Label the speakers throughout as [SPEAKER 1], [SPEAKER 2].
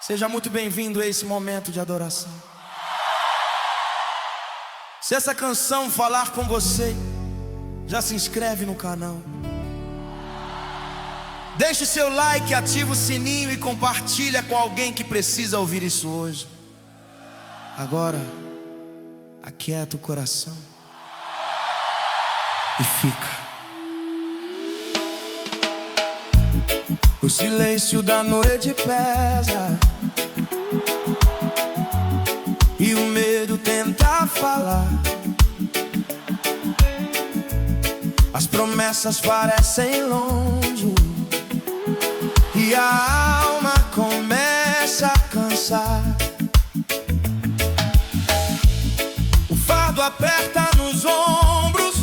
[SPEAKER 1] Seja muito bem-vindo a esse momento de adoração. Se essa canção falar com você, já se inscreve no canal. Deixe seu like, ativa o sininho e compartilha com alguém que precisa ouvir isso hoje. Agora, aquieta o coração e fica. O silêncio da noite pesa e o medo tenta falar. As promessas parecem longe e a alma começa a cansar. O fardo aperta nos ombros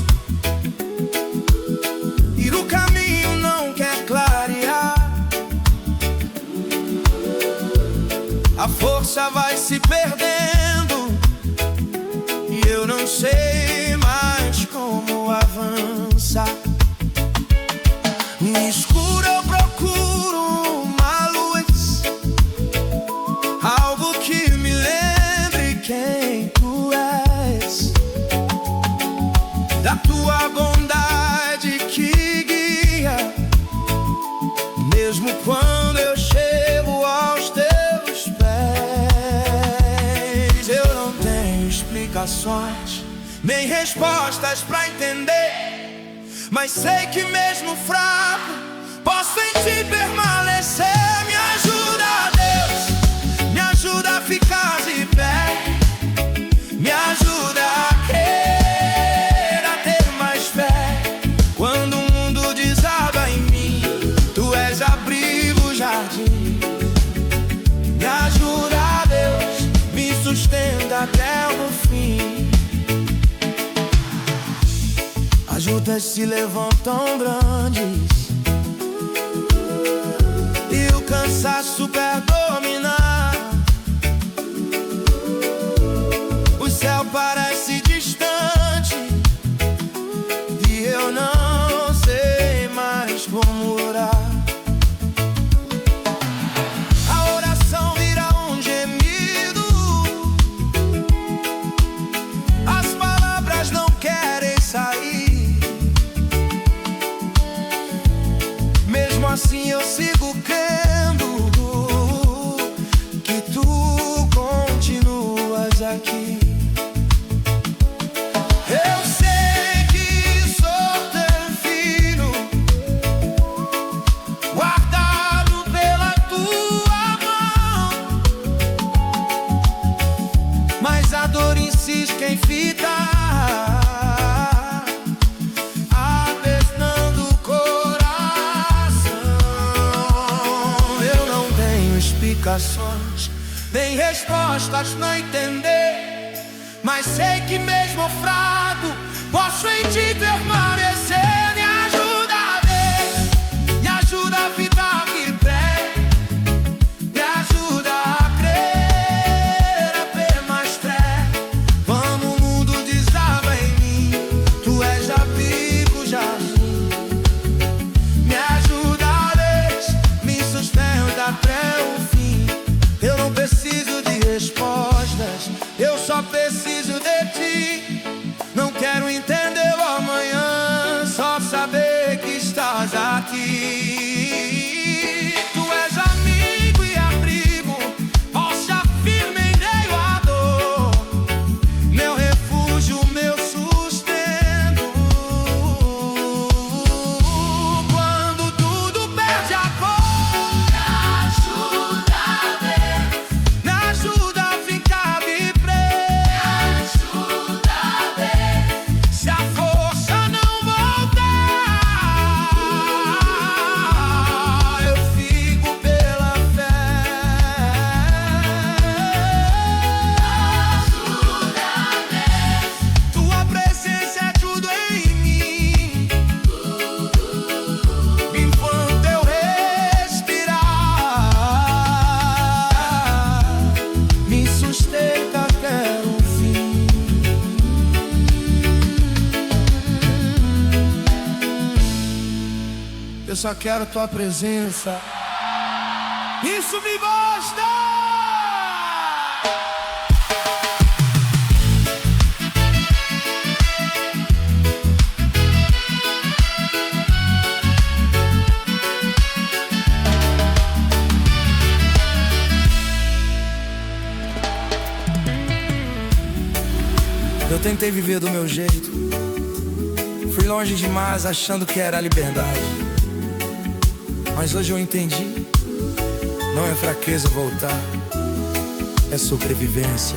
[SPEAKER 1] e o caminho não quer clarear. A força vai se perdendo e eu não sei mais como avançar. No escuro eu procuro uma luz, algo que me lembre quem tu és, da tua bondade que guia, mesmo quando eu chego aos teus pés. Eu não tenho explicações nem respostas pra entender, mas sei que mesmo fraco posso em ti permanecer. Me ajuda, Deus, me ajuda a ficar de pé, me ajuda a crer, a ter mais fé. Quando o mundo desaba em mim, tu és abrigo, jardim. Me ajuda, Deus, me sustenta até o fim. As lutas se levantam grandes e o cansaço quer dominar. O céu parece distante e eu não sei mais como orar. A oração vira um gemido, as palavras não querem sair. Mesmo assim eu sigo crendo que tu continuas aqui. Eu sei que sou teu filho, guardado pela tua mão, mas a dor insiste em ficar. Nem respostas pra entender, mas sei que mesmo fraco posso em ti permanecer. Me ajuda a ver, me ajuda a ficar de pé, me ajuda a crer, a ter mais fé. Quando o mundo desaba em mim, tu és abrigo, jardim. Me ajuda, Deus, me sustenta até o fim. Eu não preciso de respostas, eu só preciso de ti. Não quero entender o amanhã, só saber que estás aqui. Tu és amigo e abrigo, rocha firme em meio à dor, meu refúgio, meu sustento. Quando tudo perde a cor, eu só quero tua presença. Isso me basta. tentei viver do meu jeito. Fui longe demais achando que era liberdade. Mas hoje eu entendi, não é fraqueza voltar, é sobrevivência.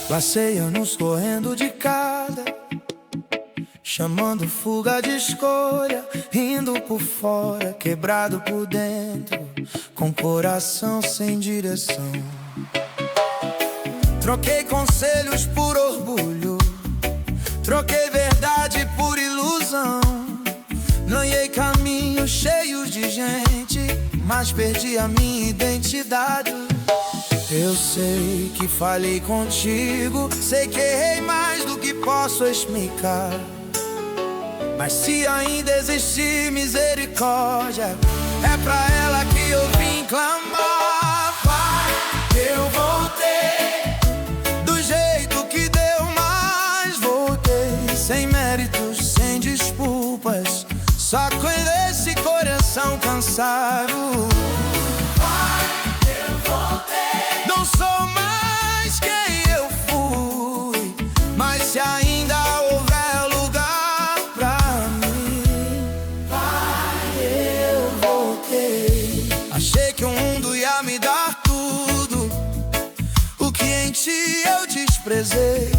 [SPEAKER 1] Passei anos correndo de casa, chamando fuga de escolha, rindo por fora, quebrado por dentro, com coração sem direção. Troquei conselhos por orgulho, troquei verdade por ilusão. Ganhei caminhos cheios de gente, mas perdi a minha identidade. Eu sei que falhei contigo, sei que errei mais do que posso explicar. Mas se ainda existir misericórdia, é pra ela que eu vim clamar. Pai, eu voltei do jeito que deu, mas voltei sem méritos, sem desculpas, só com esse coração cansado. Pai, eu voltei. Não sou mais quem eu fui, mas se ainda houver lugar pra mim, Pai, eu voltei. Achei que o mundo ia me dar tudo, o que em ti eu desprezei,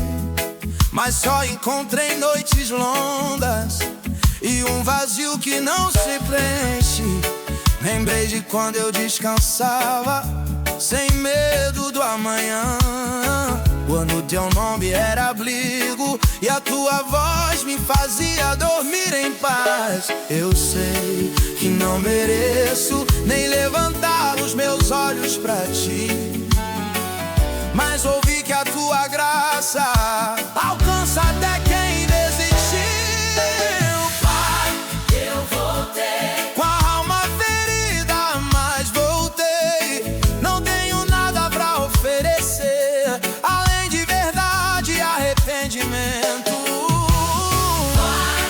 [SPEAKER 1] mas só encontrei noites longas e um vazio que não se preenche. Lembrei de quando eu descansava, sem medo do amanhã, quando teu nome era abrigo e a tua voz me fazia dormir em paz. Eu sei que não mereço nem levantar os meus olhos pra ti, mas ouvi que a tua graça alcança até quem desistiu. Pai, eu voltei com a alma ferida, mas voltei. Não tenho nada pra oferecer, além de verdade e arrependimento. Pai,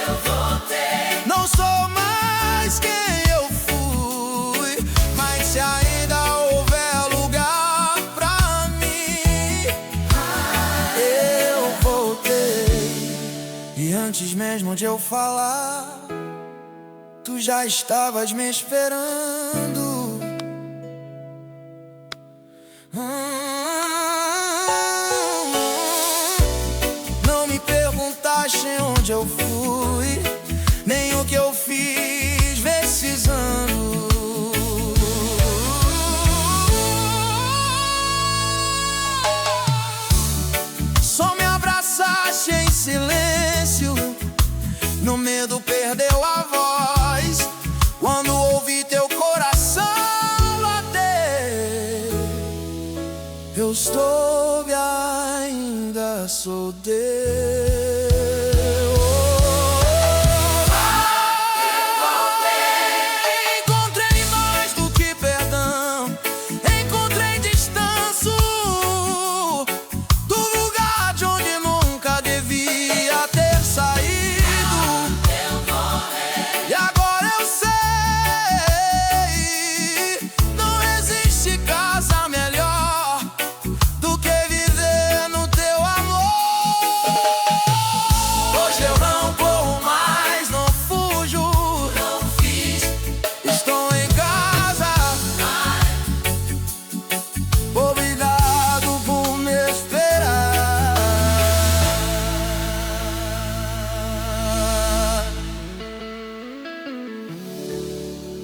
[SPEAKER 1] eu voltei. Não sou mais quem eu fui, mas se ainda houver lugar pra mim, eu voltei. E antes mesmo de eu falar, tu já estavas me esperando. Não me perguntaste onde eu fui, nem o que eu fiz nesses anos. Só me abraçaste em silêncio, no medo perdeu a voz, quando ouvi teu coração bater. Eu soube, ainda sou teu. Encontrei mais do que perdão, encontrei distância do lugar de onde nunca devia ter saído. E agora eu sei, não existe casa melhor do que viver no teu amor. Hoje eu não corro mais, não fujo, não fiz, estou em casa. Obrigado por me esperar.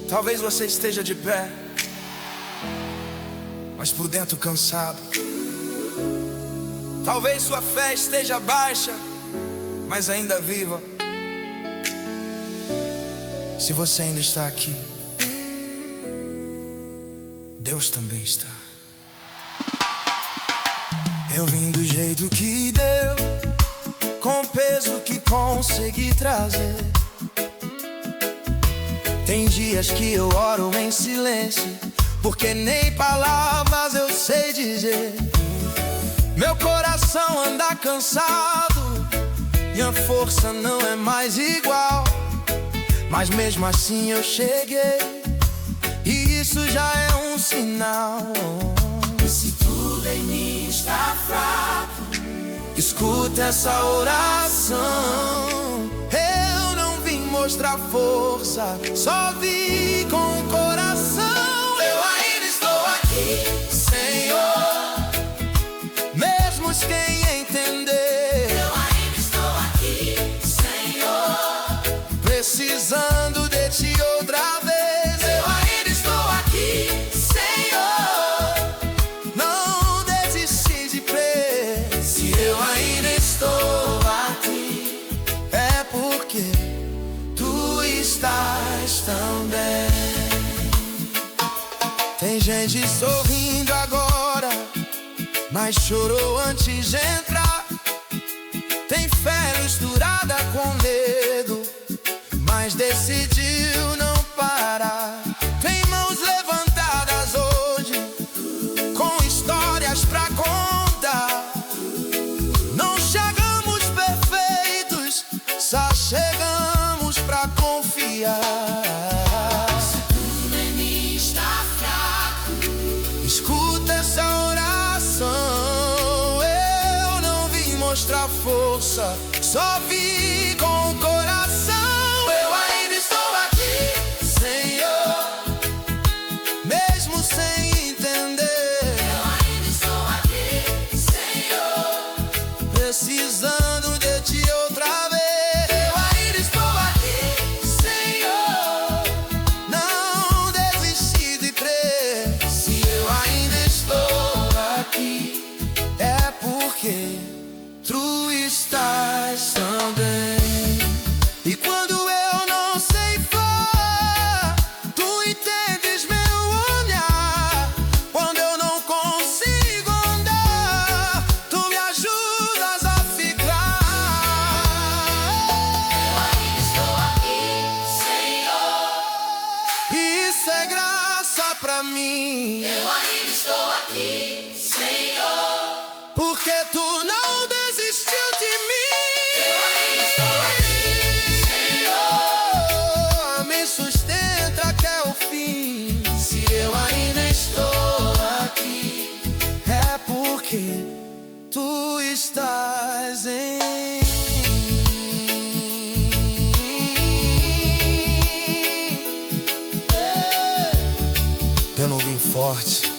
[SPEAKER 1] Talvez você esteja de pé, mas por dentro cansado. Talvez sua fé esteja baixa, mas ainda viva. Se você ainda está aqui, Deus também está. Eu vim do jeito que deu, com o peso que consegui trazer. Tem dias que eu oro em silêncio, porque nem palavras eu sei dizer. Meu coração anda cansado, minha força não é mais igual, mas mesmo assim eu cheguei, e isso já é um sinal. E se tudo é início está fraco, escuta essa oração. Eu não vim mostrar força, só vim com o coração. Eu ainda estou aqui, Senhor, mesmo quem entender. Eu ainda estou aqui, Senhor, precisando de ti outra vez. Eu ainda estou aqui, Senhor, não desisti de crer. Se eu ainda estou aqui, é porque tu estás tão bem. Tem gente sorrindo agora, mas chorou antes de entrar. Tem fé misturada com medo, mas decidiu não parar. Tem mãos levantadas hoje, com histórias pra contar. Não chegamos perfeitos, só chegamos pra confiar. Se tudo em mim está fraco, escuta essa oração. Eu não vim mostrar força, só vim com o coração. Eu ainda estou aqui, Senhor, mesmo sem entender. Eu ainda estou aqui, Senhor, precisando de ti outra vez. Eu ainda estou aqui, Senhor, não desisti de crer. Se eu ainda estou aqui, é porque tu estás tão bem. E quando eu não sei falar, tu entendes meu olhar. Quando eu não consigo andar, tu me ajudas a ficar. Eu ainda estou aqui, Senhor, isso é graça pra mim. Eu ainda estou aqui, Senhor, porque tu não desistiu de mim. Eu ainda estou aqui, Senhor, me sustenta até o fim. Se eu ainda estou aqui, é porque tu estás em mim. Eu não vim forte,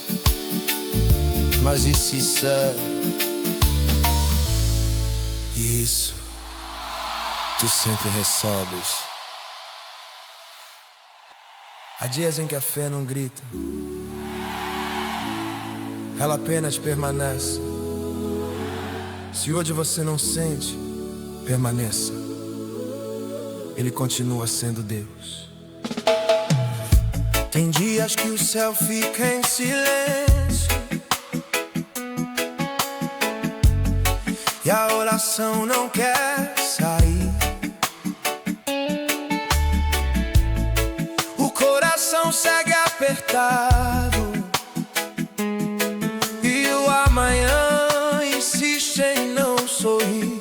[SPEAKER 1] mas disse sincero. Isso, tu sempre resolves. Há dias em que a fé não grita, ela apenas permanece. Se hoje você não sente, permaneça. Ele continua sendo Deus. Tem dias que o céu fica em silêncio e a oração não quer sair. O coração segue apertado e o amanhã insiste em não sorrir.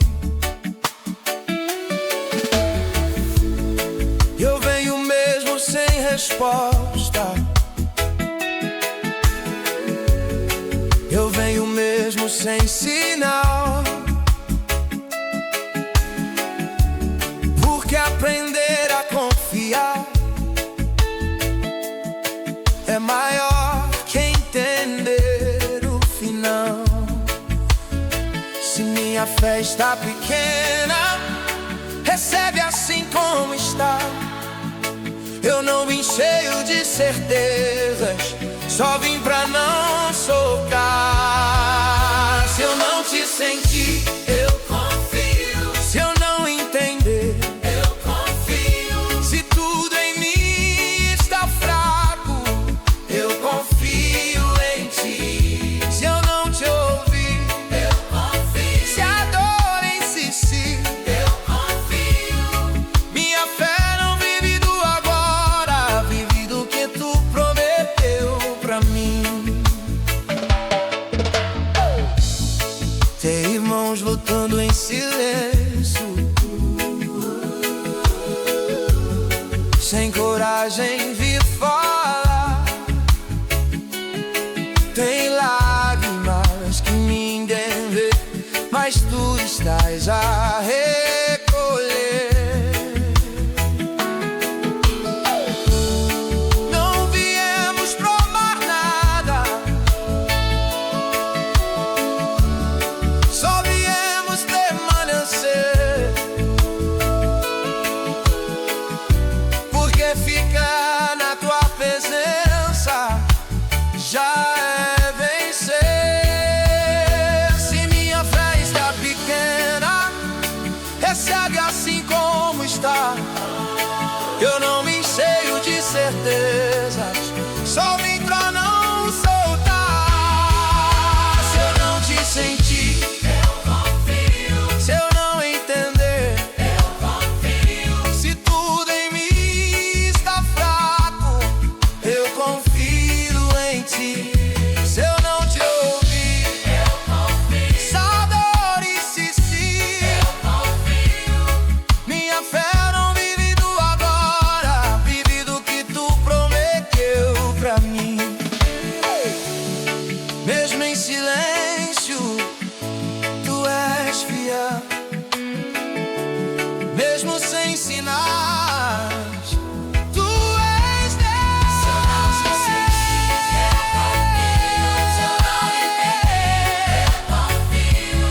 [SPEAKER 1] Eu venho mesmo sem resposta, eu venho mesmo sem sinal. Porque aprender a confiar é maior que entender o final. Se minha fé está pequena, recebe assim como está. Eu não vim cheio de certezas, só vim pra não socar. Se eu não te sentir, eu confio. Se eu não entender, eu confio. Se tudo em mim está fraco, eu confio em ti. Se eu não te ouvir, eu confio. Se a dor insistir, eu confio. Minha fé não vive do agora, vive do que tu prometeu pra mim. precisa recolher. Não viemos provar nada, só viemos permanecer, porque ficar na tua presença já é vencer. Se minha fé está pequena, recebe assim como está. Eu não me encheio de certezas, só vim pra não soltar. Se eu não te sentir, eu confio. Se eu não entender, eu confio. Se tudo em mim está fraco, eu confio em ti. Se eu não te ouvir, eu confio. Saber e se sim, eu confio. Minha fé não vive do agora, vive do que tu prometeu pra mim. Mesmo em silêncio, tu és fiel. Mesmo sem sinais, tu és Deus. Se eu não te sentir, eu confio. Se eu não entender, eu confio.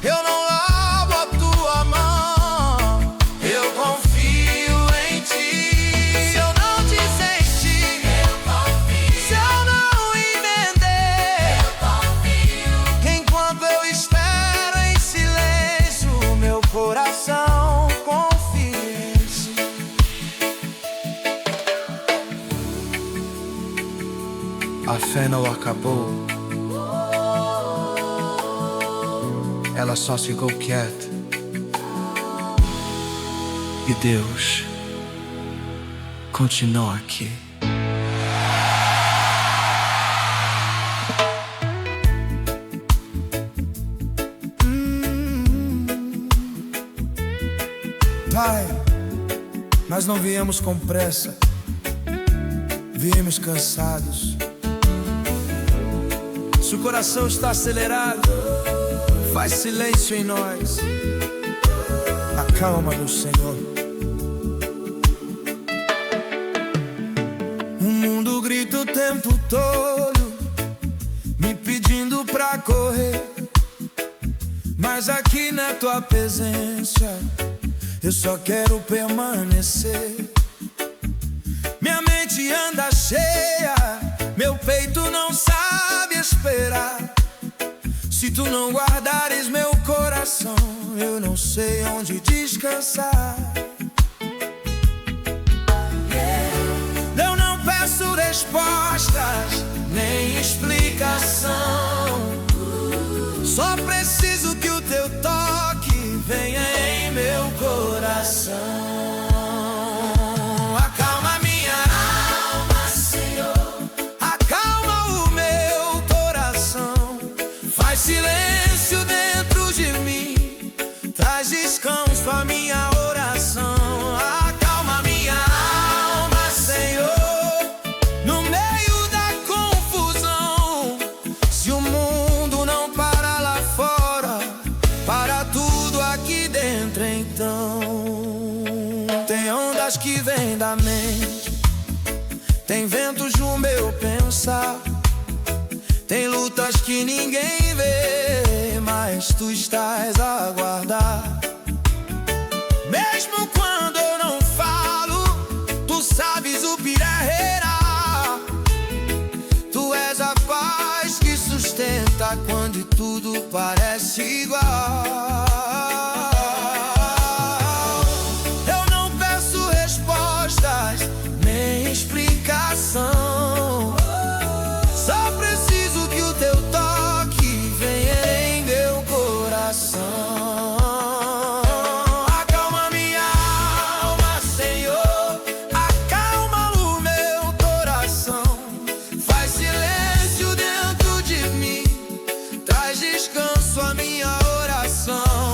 [SPEAKER 1] Eu não lavo a tua mão, eu confio em ti. Se eu não te sentir, eu confio. Se eu não entender, eu confio. Enquanto eu espero em silêncio, meu coração confia em ti. A fé não acabou, ela só ficou quieta. E Deus continua aqui. Pai, nós não viemos com pressa, viemos cansados. Se o coração está acelerado, faz silêncio em nós. A calma do Senhor. O mundo grita o tempo todo, me pedindo pra correr, mas aqui na tua presença eu só quero permanecer. Minha mente anda cheia, meu peito não sabe esperar. Se tu não guardares meu coração, eu não sei onde descansar. Eu não peço respostas, nem explicação. Só preciso que o teu toque venha em meu coração. Acalma minha alma, Senhor. Acalma o meu coração. Faz silêncio dentro de mim, traz descanso à minha oração. Acalma minha alma, Senhor. No meio da confusão, se o mundo não para lá fora, para tudo aqui dentro então. Tem ondas que vêm da mente, tem ventos no meu pensar, tem lutas que ninguém vê, mas tu estás a guardar. Mesmo quando eu não falo, tu sabes o pirarreira. Tu és a paz que sustenta quando tudo parece igual. Eu não peço respostas, nem explicação. Só preciso que o teu toque venha em meu coração. Acalma minha alma, Senhor. Acalma o meu coração. Faz silêncio dentro de mim, traz descanso à minha oração.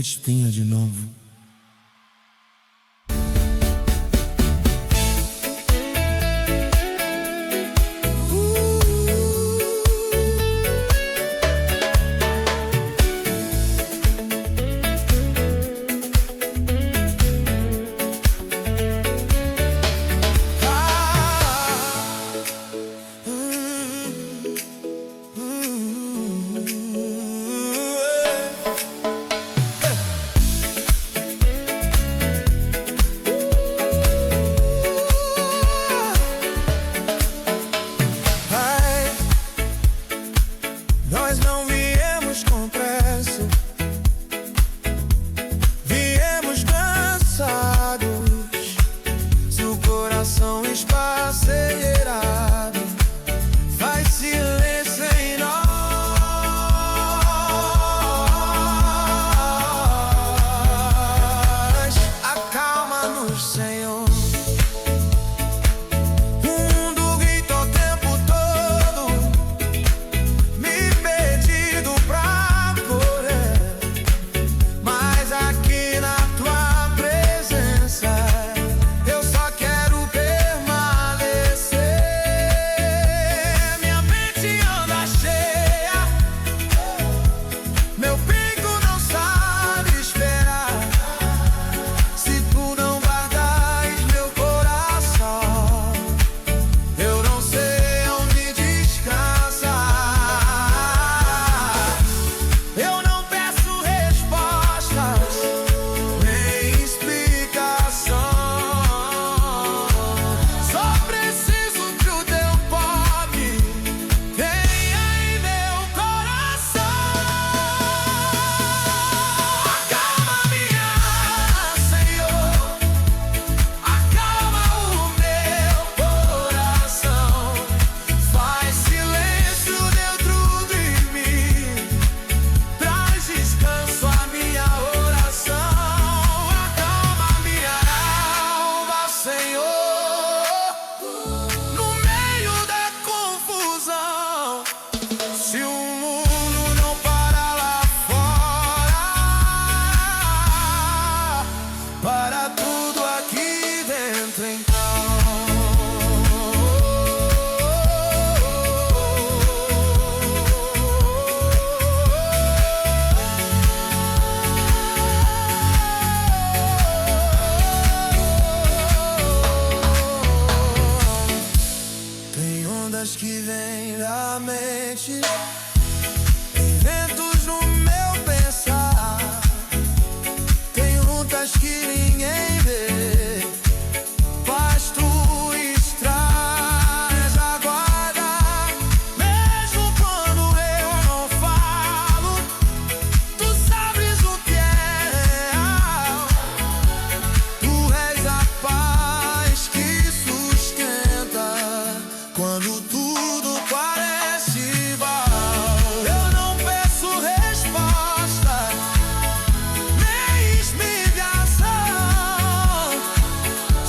[SPEAKER 1] espinha de novo.
[SPEAKER 2] Nós não viemos com pressa, viemos cansados. Se o coração esfacelado, faz silêncio em nós. Acalma-nos, Senhor. O mundo grita o tempo todo, me perdido pra correr, mas aqui na tua presença eu só quero permanecer. Minha mente anda cheia, meu peito não sabe esperar. Se tu não guardas meu coração, eu não sei onde descansar. Eu não peço respostas, nem explicação. Só preciso que o teu toque venha em meu coração. Acalma minha alma, Senhor. Acalma o meu coração. Faz silêncio dentro de mim, traz descanso à minha oração. Acalma minha alma, Senhor. No meio da confusão, se o mundo não para lá fora, para tudo aqui dentro então. Tem ondas que vêm da mente, tem ventos no meu pensar, tem lutas que ninguém vê, mas tu estás a guardar. Mesmo quando eu não falo, tu sabes o que é real. Tu és a paz que sustenta quando tudo parece mal. Eu não peço resposta, nem explicação.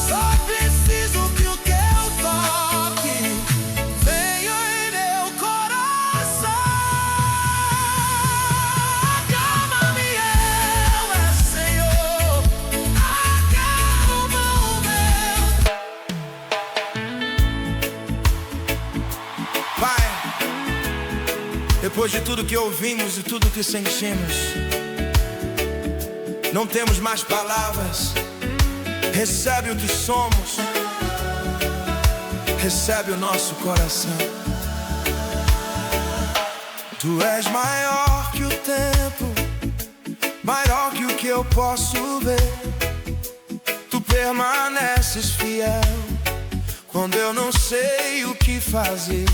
[SPEAKER 2] Só preciso que o teu toque venha em meu coração. Acalma-me, Senhor. Acalma o meu.
[SPEAKER 1] Pai, depois de tudo que ouvimos e tudo que sentimos, não temos mais palavras. Recebe o que somos, recebe o nosso coração. Tu és maior que o tempo, maior que o que eu posso ver. Tu permaneces fiel quando eu não sei o que fazer.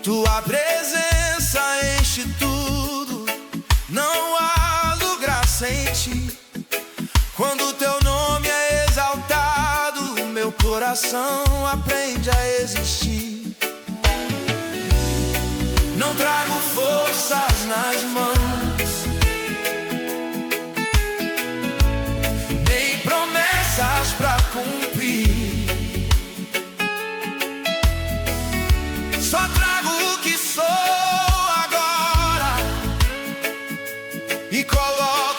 [SPEAKER 1] Tua presença enche tudo, não há lugar sem ti. Quando teu nome é exaltado, meu coração aprende a existir. Não trago forças nas mãos, nem promessas pra cumprir. Só trago o que sou agora e coloco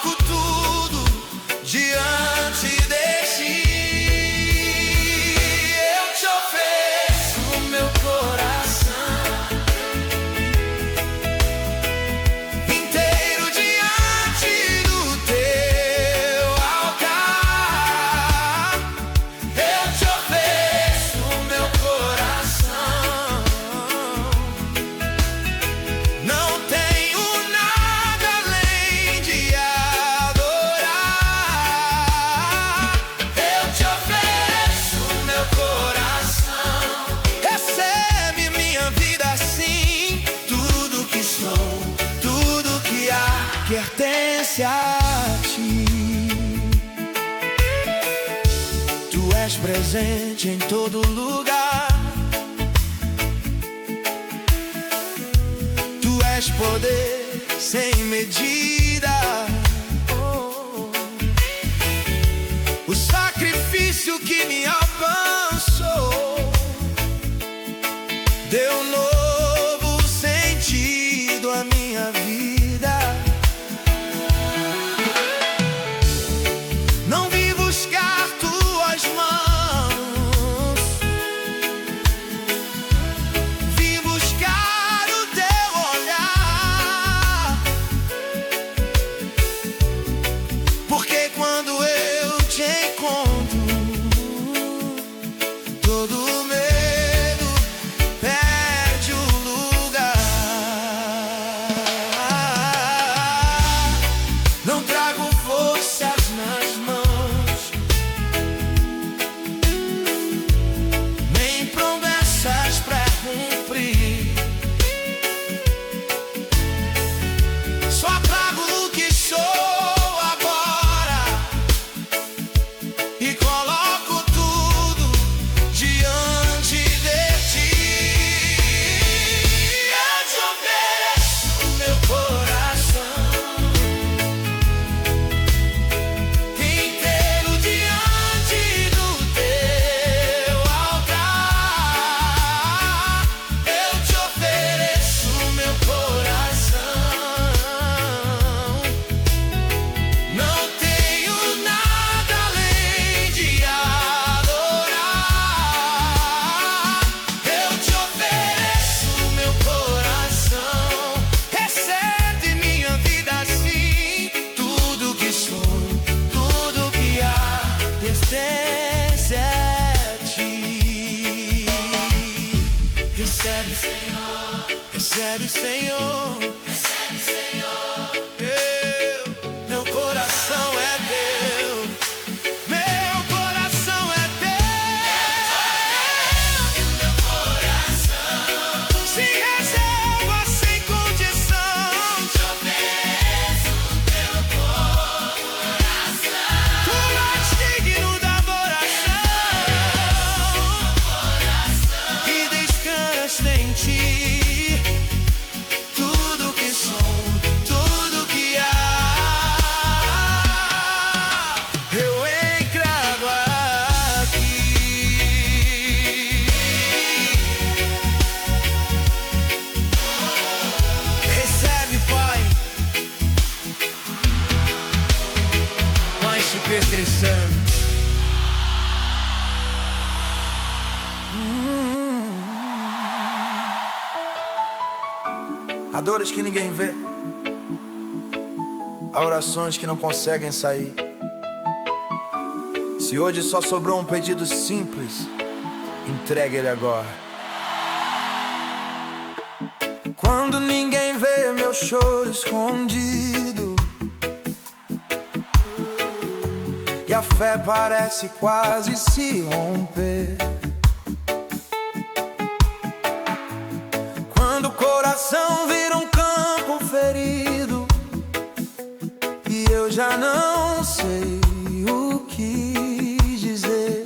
[SPEAKER 1] pertence a ti. Tu és presente em todo lugar. Tu és poder sem medida. O sacrifício que me alcançou deu um novo sentido à minha vida. Não vim buscar tuas mãos, vim buscar o teu olhar. Porque quando eu te encontro, todo medo perde o lugar. Não trago forças nas mãos, nem promessas pra cumprir. Só trago o que sou agora e coloco tudo diante de ti. Eu te ofereço meu coração inteiro diante do teu altar. Eu te ofereço meu coração. Não tenho nada além de adorar. Eu te ofereço meu coração. Recebe minha vida assim. Tudo que sou, tudo que há, pertence a ti. Recebe, Senhor. Recebe, Senhor. Recebe, Senhor. Meu coração é teu. Meu coração é teu. Meu coração se reserva sem condição. Te ofereço teu coração. Tu és digno da adoração. E descansa em ti. Tudo que sou, tudo que há, eu entrego aqui. Recebe, Pai, mais te pertencendo. Há dores que ninguém vê, há orações que não conseguem sair. Se hoje só sobrou um pedido simples, entregue ele agora. Quando ninguém vê meu choro escondido e a fé parece quase se romper, quando o coração vira um campo ferido e eu já não sei o que dizer.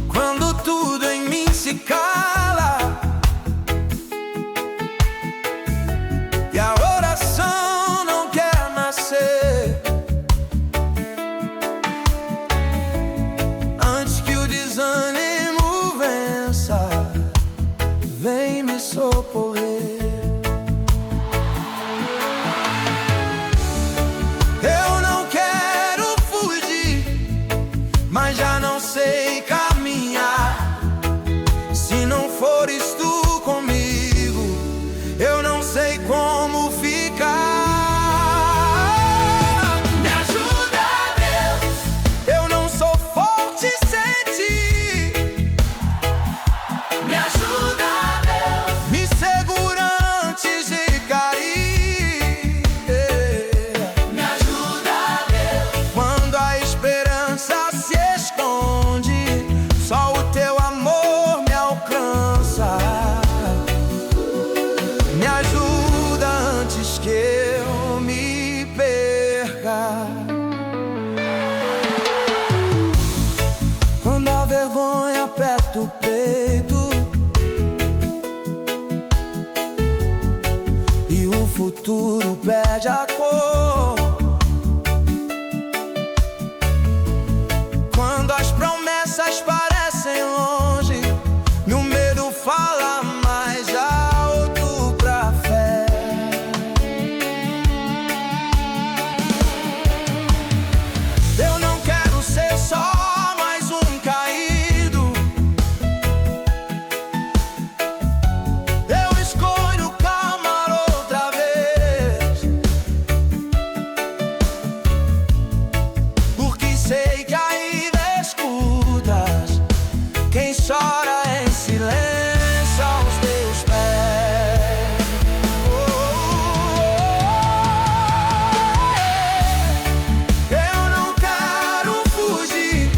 [SPEAKER 1] Quando tudo em mim se cala e a oração não quer nascer, antes que o desânimo vença, vem me socorrer. Quando a vergonha aperta o peito e o futuro perde a cor, quando as promessas parecem longe e o medo fala mais alto pra fé. Eu não quero ser só mais um caído. Eu escolho calmar outra vez, porque sei que ainda escutas quem chora em silêncio aos teus pés. Eu não quero fugir,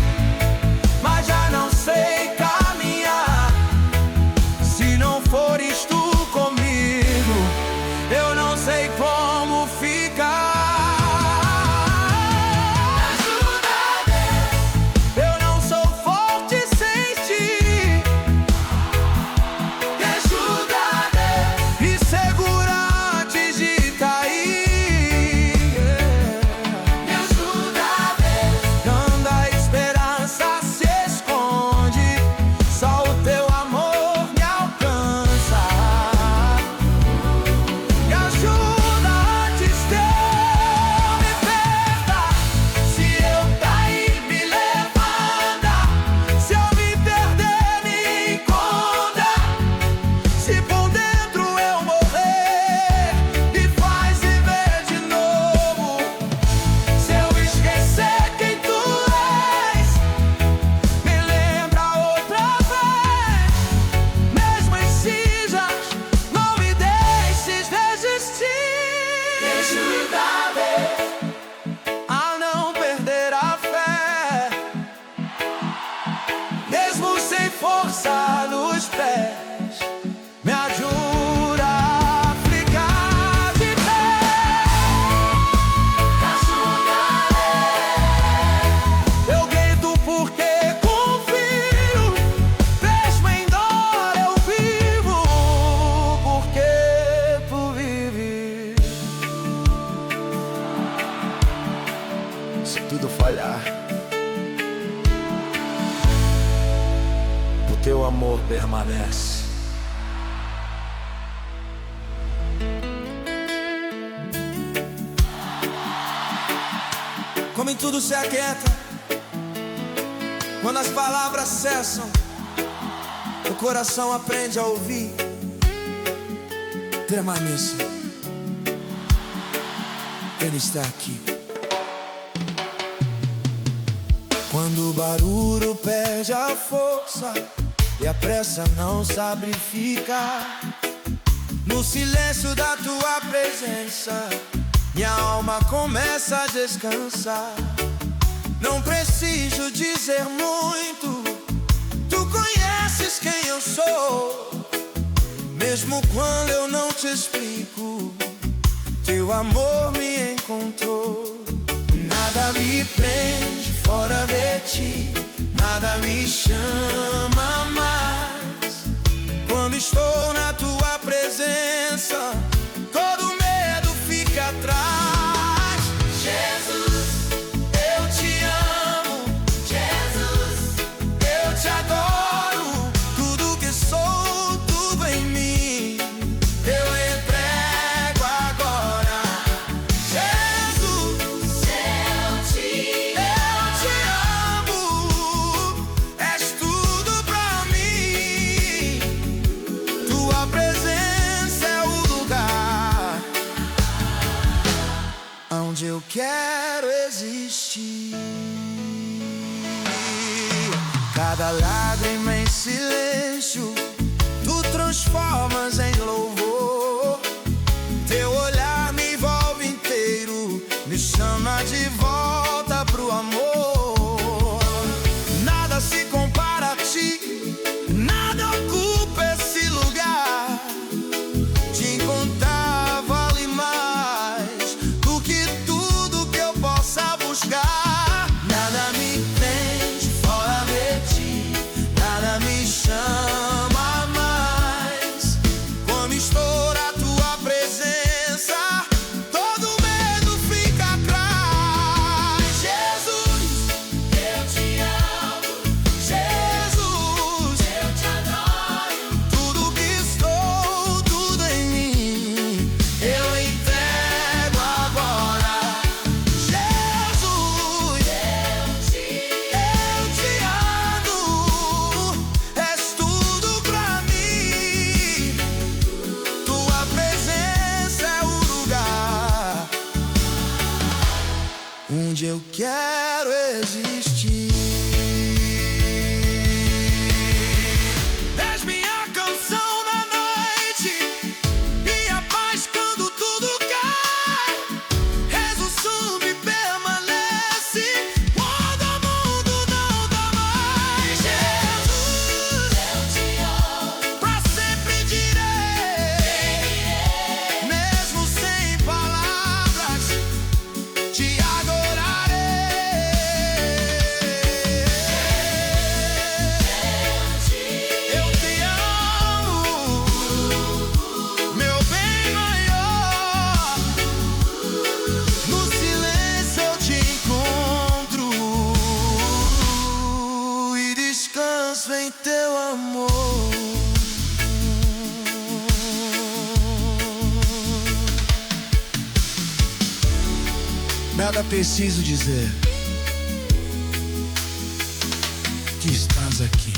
[SPEAKER 1] mas já não sei caminhar. Se não fores tu comigo, eu não sei como ficar. Eu não sou forte sem ti. Me ajuda, me segura antes de cair. Me ajuda, quando a esperança se esconde, só o teu amor me alcança. Me ajuda antes que eu me perda. Se eu cair, me levanta. Se eu me perder, me encontra. Se por dentro eu morrer, me faz viver de novo. Se eu esquecer quem tu és, me lembra outra vez. Mesmo em cinzas, não me deixes desistir. Me ajuda a não perder a fé, mesmo sem força nos pés. Me ajuda a ficar de pé. Eu grito porque confio, mesmo em dor eu vivo, porque tu vives. Se tudo falhar, o teu amor permanece. Como em tudo se aquieta, quando as palavras cessam, o coração aprende a ouvir. Permaneça, Ele está aqui. Quando o barulho perde a força e a pressa não sabe ficar, no silêncio da tua presença, minha alma começa a descansar. Não preciso dizer muito, tu conheces quem eu sou. Mesmo quando eu não te explico, teu amor me encontrou. Nada me prende fora de ti, nada me chama mais. Quando estou na tua presença, todo medo fica atrás. Jesus, eu te amo. Jesus, eu te adoro. Tudo que sou, tudo em mim, eu entrego agora. Jesus, eu te amo. És tudo pra mim. Tua presença é o lugar onde eu quero existir. Cada lágrima em silêncio, tu transformas em louvor. Teu olhar me envolve inteiro, me chama de volta pro amor. Nada se compara a ti, nada ocupa esse lugar. Te encontrar vale mais do que tudo que eu posso onde eu quero existir. És minha canção na noite, minha paz quando tudo cai. És o som que permanece quando o mundo não dá mais. Jesus, eu te amo, pra sempre direi, mesmo sem palavras, te eu te amo, meu bem maior. No silêncio eu te encontro e descanso em teu amor. Nada preciso dizer que estás aqui.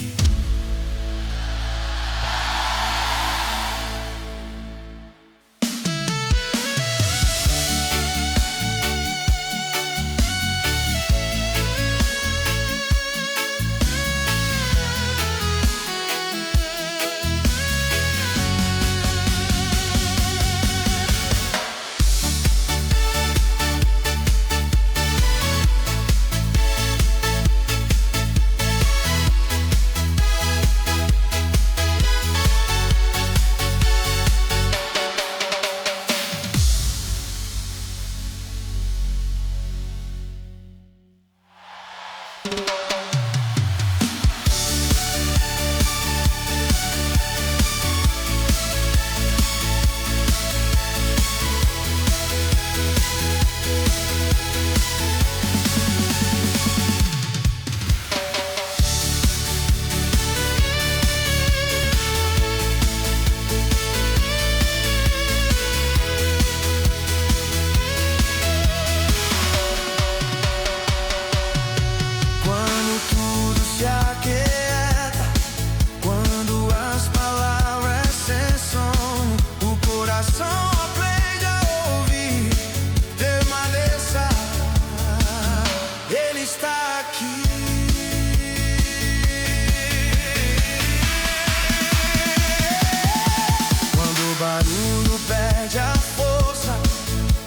[SPEAKER 1] Barulho perde a força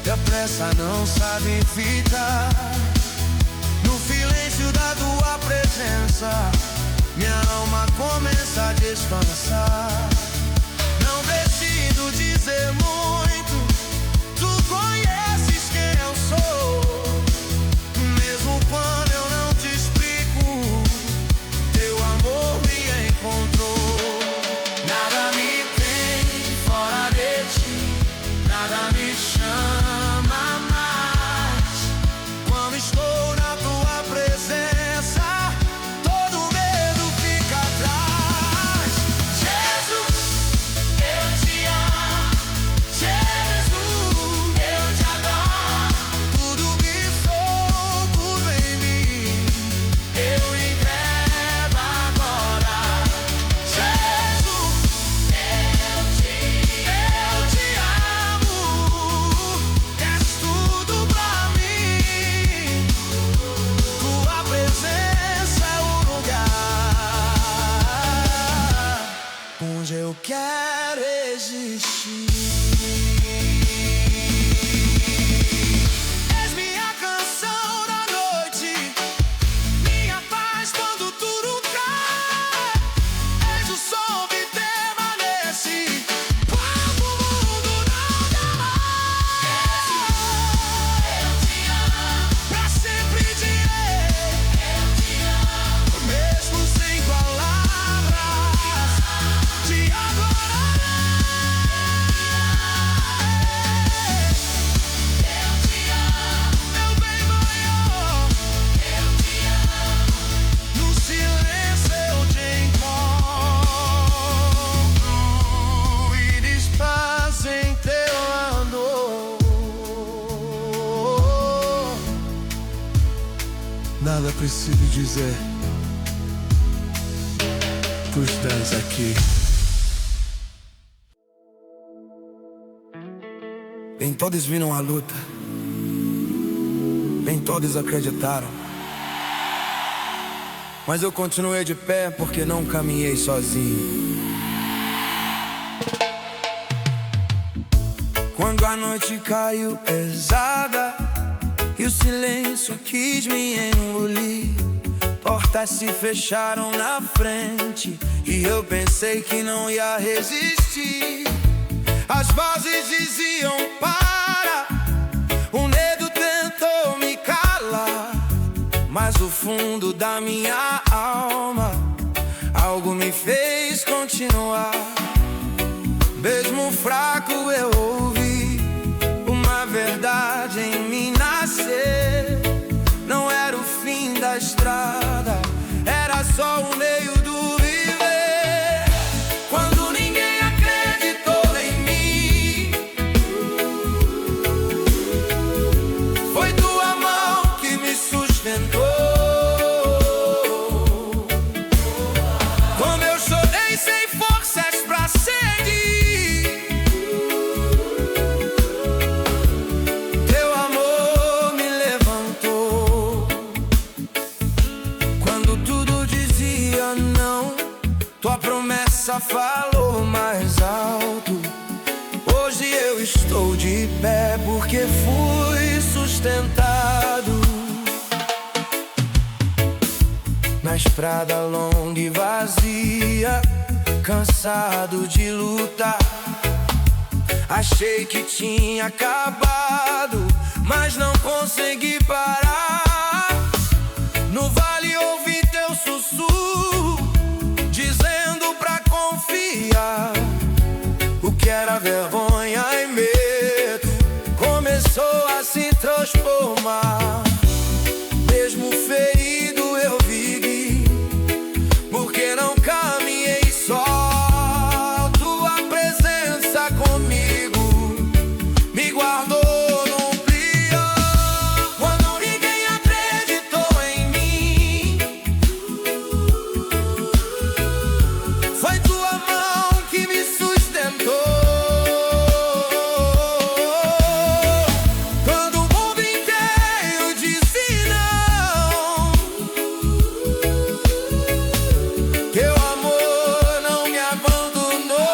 [SPEAKER 1] e a pressa não sabe ficar. No silêncio da tua presença, minha alma começa a descansar. Não preciso dizer muito, tu conheces quem eu sou. Mesmo quando eu não te explico, teu amor me encontrou. Nada me fora de ti, nada me chama mais. Quando estou na tua presença, todo medo fica atrás. Jesus, eu te amo. Jesus, eu te adoro. Tudo que sou por em mim, eu entrego agora. Jesus, eu te amo, és tudo pra mim. Tua presença é o lugar onde eu quero existir. És minha canção da noite, minha paz quando tudo cai. És o som que permanece quando o mundo não dá mais. Eu te amo, pra sempre direi, eu te amo, mesmo sem palavras, te adorarei. Eu te amo, meu bem maior. Eu te amo, no silêncio eu te encontro e desfaço em teu amor. Nada preciso dizer, tu estás aqui. Em todos viram a luta, em todos todos acreditaram. Mas eu continuei de pé porque não caminhei sozinho. Quando a noite caiu pesada e o silêncio quis me engolir, portas se fecharam na frente e eu pensei que não ia resistir. As vozes diziam para, o medo tentou me calar, mas o fundo da minha alma algo me fez continuar. Mesmo fraco eu ouvi uma verdade em mim nascer. Não era o fim da estrada, era só o meio do viver. Quando ninguém acreditou em mim, foi tua mão que me sustentou. Como eu chorei sem forças pra seguir, teu amor me levantou. Quando tudo dizia não, tua promessa falou mais alto. Hoje eu estou de pé porque fui sustentado. Na estrada longa e vazia, cansado de lutar, achei que tinha acabado, mas não consegui parar. No vale ouvi teu sussurro, dizendo pra confiar. O que era vergonha e medo começou a se transformar. Mesmo ferido eu vivi, porque não caminhei só. Tua presença comigo me guardou num pior. Quando ninguém acreditou em mim, foi tua mão que me sustentou. Quando o mundo inteiro disse não, teu amor não me abandonou.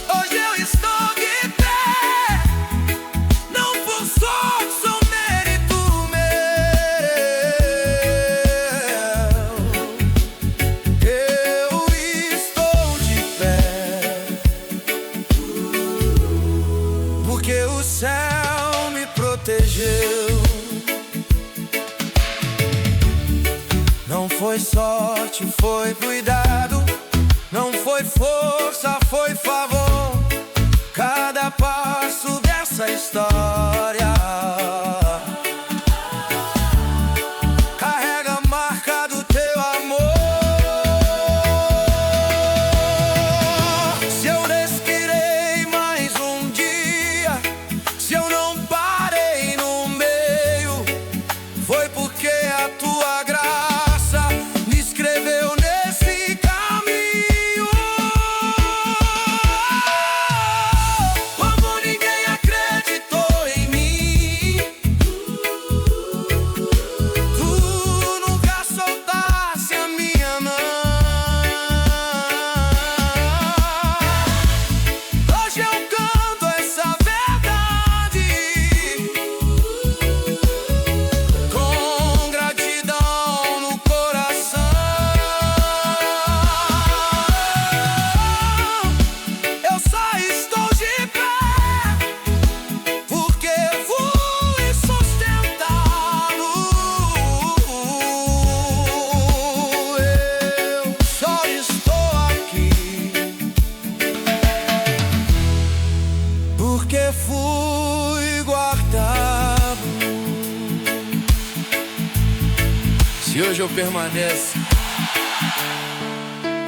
[SPEAKER 1] Hoje eu estou de pé, não por sorte ou mérito meu. Eu estou de pé porque o céu me protegeu. Não foi sorte, foi cuidado. Não foi força, foi favor. Cada passo dessa história carrega a marca do teu amor. Se eu respirei mais um dia, se eu não parei no meio, foi porque a tua graça me escreveu nesse caminho. Como ninguém acreditou em mim, tu nunca soltasse a minha mão. Hoje eu canto essa verdade com gratidão no coração. Eu só estou de pé porque fui sustentado. Eu só estou aqui porque fui guardado. Se hoje eu permaneço,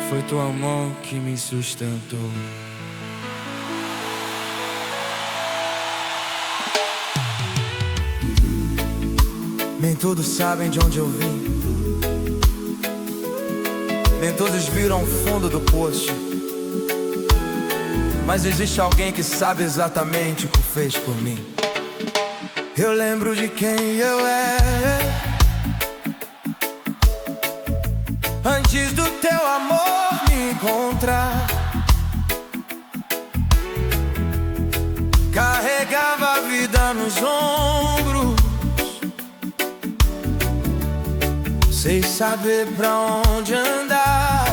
[SPEAKER 1] foi tua mão que me sustentou. Nem todos sabem de onde eu vim, nem todos viram o fundo do poço. mas existe alguém que sabe exatamente o que fez por mim. Eu lembro de quem eu era antes do teu amor me encontrar. Carregava a vida nos ombros, sem saber pra onde andar.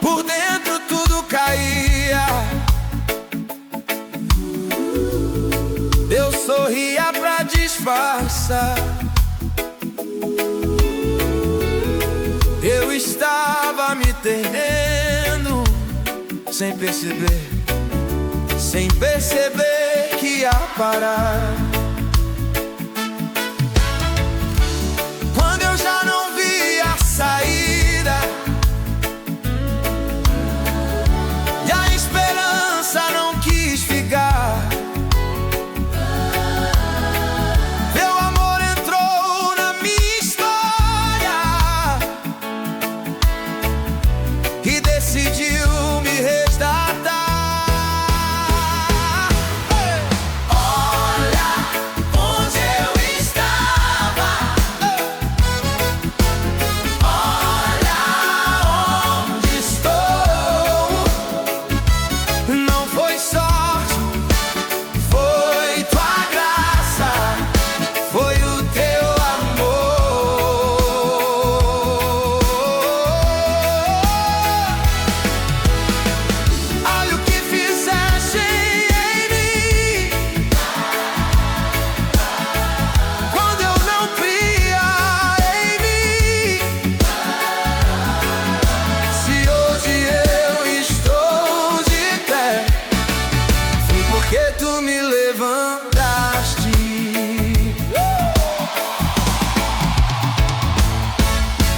[SPEAKER 1] Por dentro tudo caía. Eu sorria pra disfarçar. Eu estava me perdendo, sem perceber que ia parar. Quando eu já não via a saída e a esperança não quis ficar, meu amor entrou na minha história e decidiu me resgatar.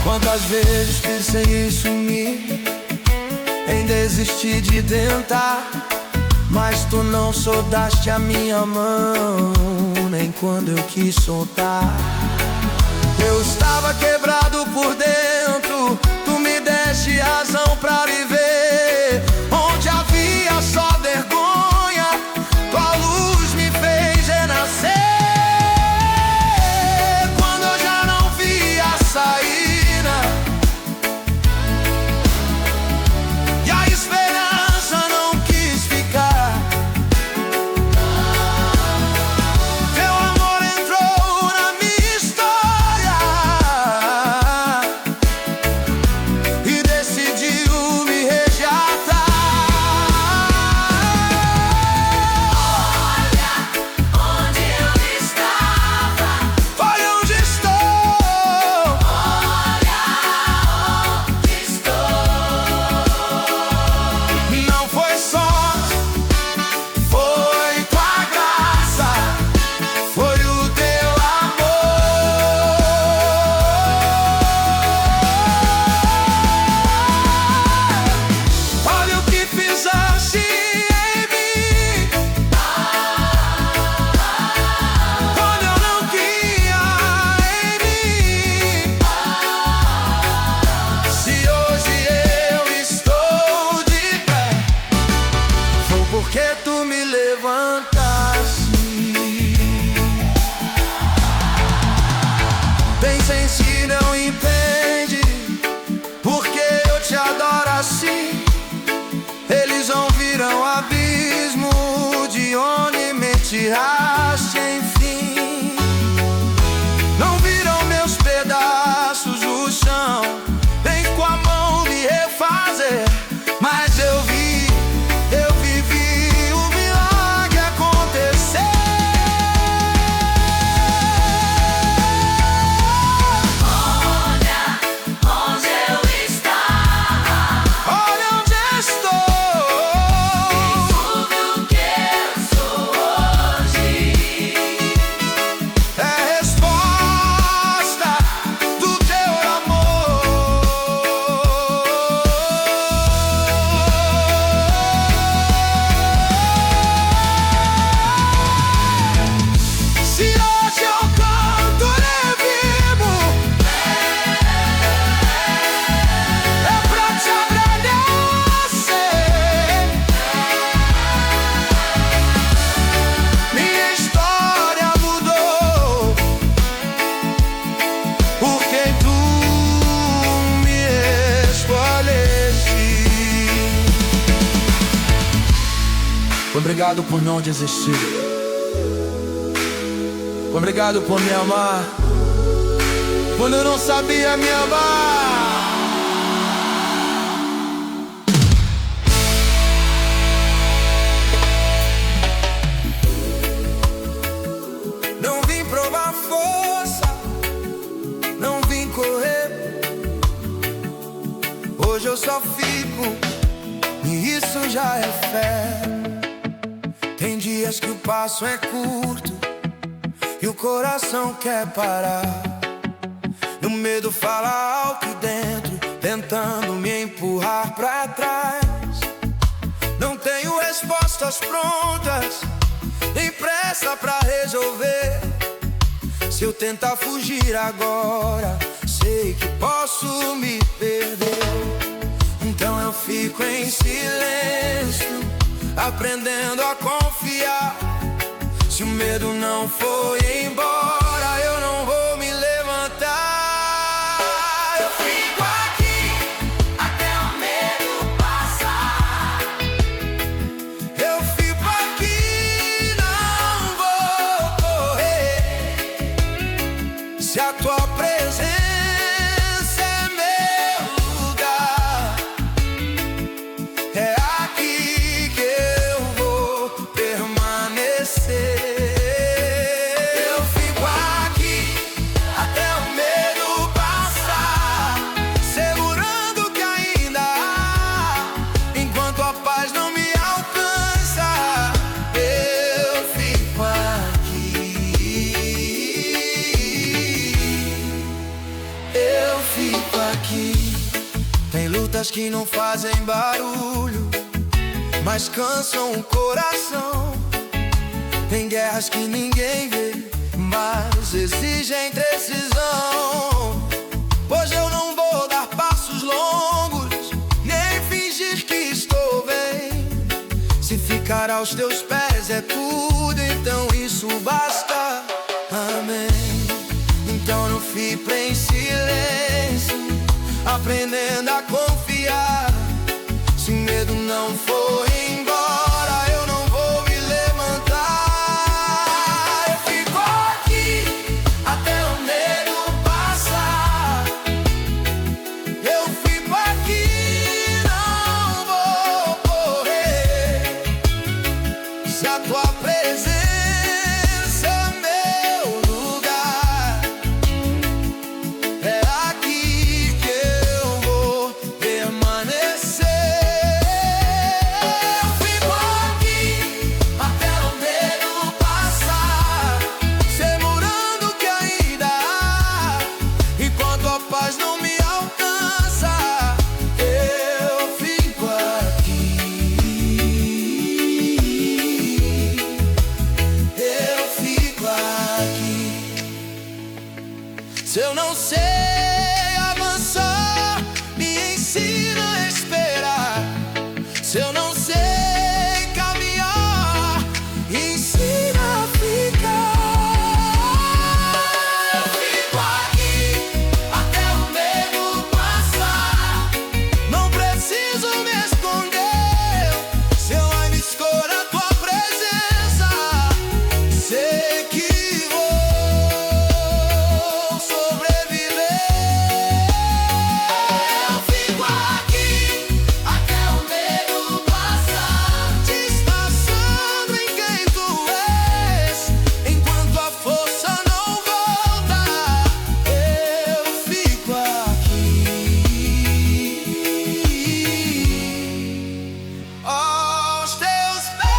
[SPEAKER 1] Quantas vezes pensei em sumir, em desistir de tentar, mas tu não soltaste a minha mão, nem quando eu quis soltar. Eu estava quebrado por dentro, tu me deste razão pra viver. Onde havia só vergonha, tua luz me fez renascer. Quando eu já não via a saída e a esperança não quis ficar, teu amor entrou na minha história e decidiu me resgatar.
[SPEAKER 2] Olha onde eu estava,
[SPEAKER 1] Olha onde estou.
[SPEAKER 2] olha onde estou.
[SPEAKER 1] Não foi sorte, foi tua graça, foi o teu amor. Olha o que fizeste em mim, quando eu não queria em mim. Se hoje eu estou de pé, foi porque tu me levantaste. Bem sensível, não entende porque eu te adoro assim. Eles não viram abismo de onde me tiraste, enfim. Não viram meus pedaços no chão, nem com a mão me refazer. Mas eu vivi o milagre acontecer.
[SPEAKER 2] Olha onde eu estava,
[SPEAKER 1] Olha onde estou.
[SPEAKER 2] tudo que eu sou hoje.
[SPEAKER 1] Obrigado por não desistir. Obrigado por me amar quando eu não sabia me amar.
[SPEAKER 2] Não vim provar força, não vim correr. Hoje eu só fico, e isso já é fé. Tem dias que o passo é curto e o coração quer parar. E o medo fala alto dentro, tentando me empurrar pra trás. Não tenho respostas prontas, nem pressa pra resolver. Se eu tentar fugir agora, sei que posso me perder. Então eu fico em silêncio, aprendendo a confiar. Se o medo não foi embora, eu não vou me levantar. Eu fico aqui até o medo passar. Eu fico aqui, não vou correr. Se a tua presença é meu lugar, é aqui que eu vou permanecer. Eu fico aqui até o medo passar, segurando que ainda há, enquanto a paz não me alcança. Eu fico aqui, eu fico aqui. Tem lutas que não fazem barulho, mas cansam o coração. Tem guerras que ninguém vê, mas exigem decisão. Hoje eu não vou dar passos longos, nem fingir que estou bem. Se ficar aos teus pés é tudo, então isso basta. Amém. Então não fico em silêncio, aprendendo a confiar. Se o medo não for embora, eu não vou me levantar. Eu fico aqui até o medo passar. Eu fico aqui, não vou correr. Se a tua presença é meu lugar, é aqui que eu vou permanecer. Eu fico aqui até o medo passar, segurando que ainda há, enquanto a paz não me alcança. Eu fico aqui, eu fico aqui. Se eu não sei avançar, me ensina a esperar. Se eu não sei caminhar, ensina a ficar. Eu fico aqui até o medo passar. Não preciso me esconder, se eu ainda escolho a tua presença, sei que vou sobreviver. Eu fico aqui até o medo passar, descansando em quem tu és, enquanto a força não volta. Eu fico aqui aos teus pés.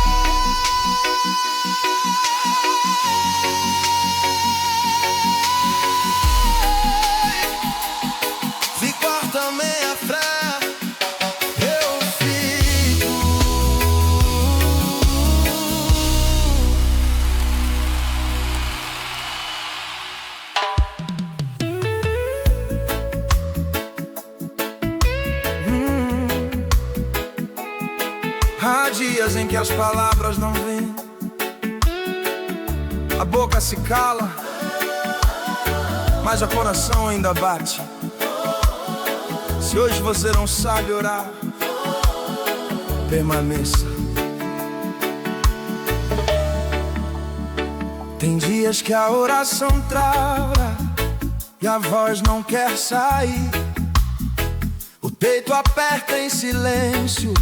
[SPEAKER 2] Se corta meia fé, eu fico. Há dias em que as palavras não vêm, a boca se cala, mas o coração ainda bate. Se hoje você não sabe orar, permaneça. Tem dias que a oração trava e a voz não quer sair. O peito aperta em silêncio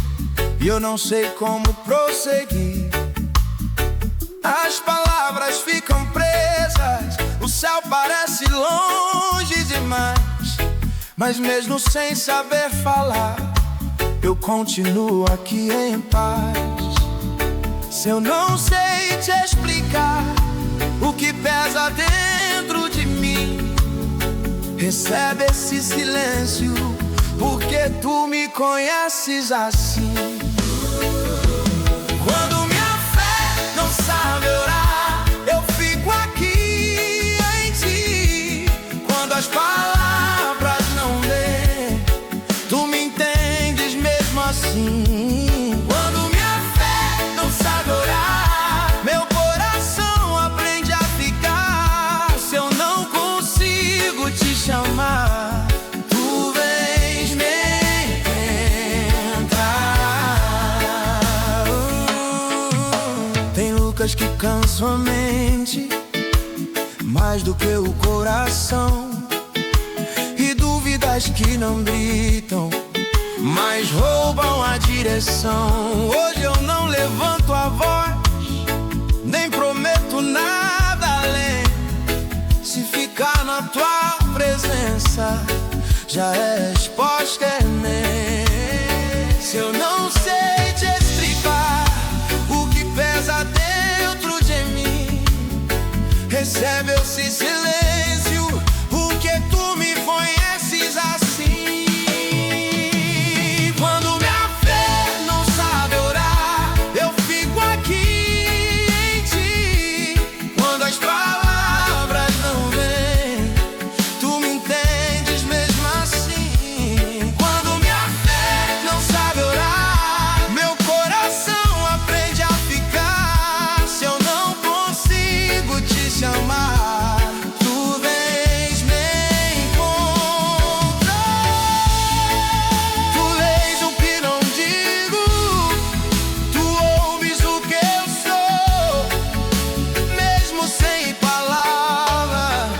[SPEAKER 2] e eu não sei como prosseguir. As palavras ficam presas, o céu parece longe demais. Mas mesmo sem saber falar, eu continuo aqui em paz. Se eu não sei te explicar o que pesa dentro de mim, recebe esse silêncio, porque tu me conheces assim. Quando minha fé não sabe orar, eu fico aqui em ti. Quando as palavras não vêm, tu me entendes mesmo assim. Quando minha fé não sabe orar, meu coração aprende a ficar. Se eu não consigo te chamar, tu vens me encontrar. Tem lutas que cansam a mente mais do que o coração, e dúvidas que não gritam, mas roubam a direção. Hoje eu não levanto a voz, nem prometo nada além. Se ficar na tua presença, já é resposta, é nem. Se eu não sei te explicar o que pesa dentro de mim, recebe esse silêncio, porque tu me conheces assim. Quando minha fé não sabe orar, eu fico aqui em ti. Quando as palavras não vêm, tu me entendes mesmo assim. Quando minha fé não sabe orar, meu coração aprende a ficar. Se eu não consigo te chamar, tu vens me encontrar. Tu lês o que não digo, tu ouves o que eu sou. Mesmo sem palavras,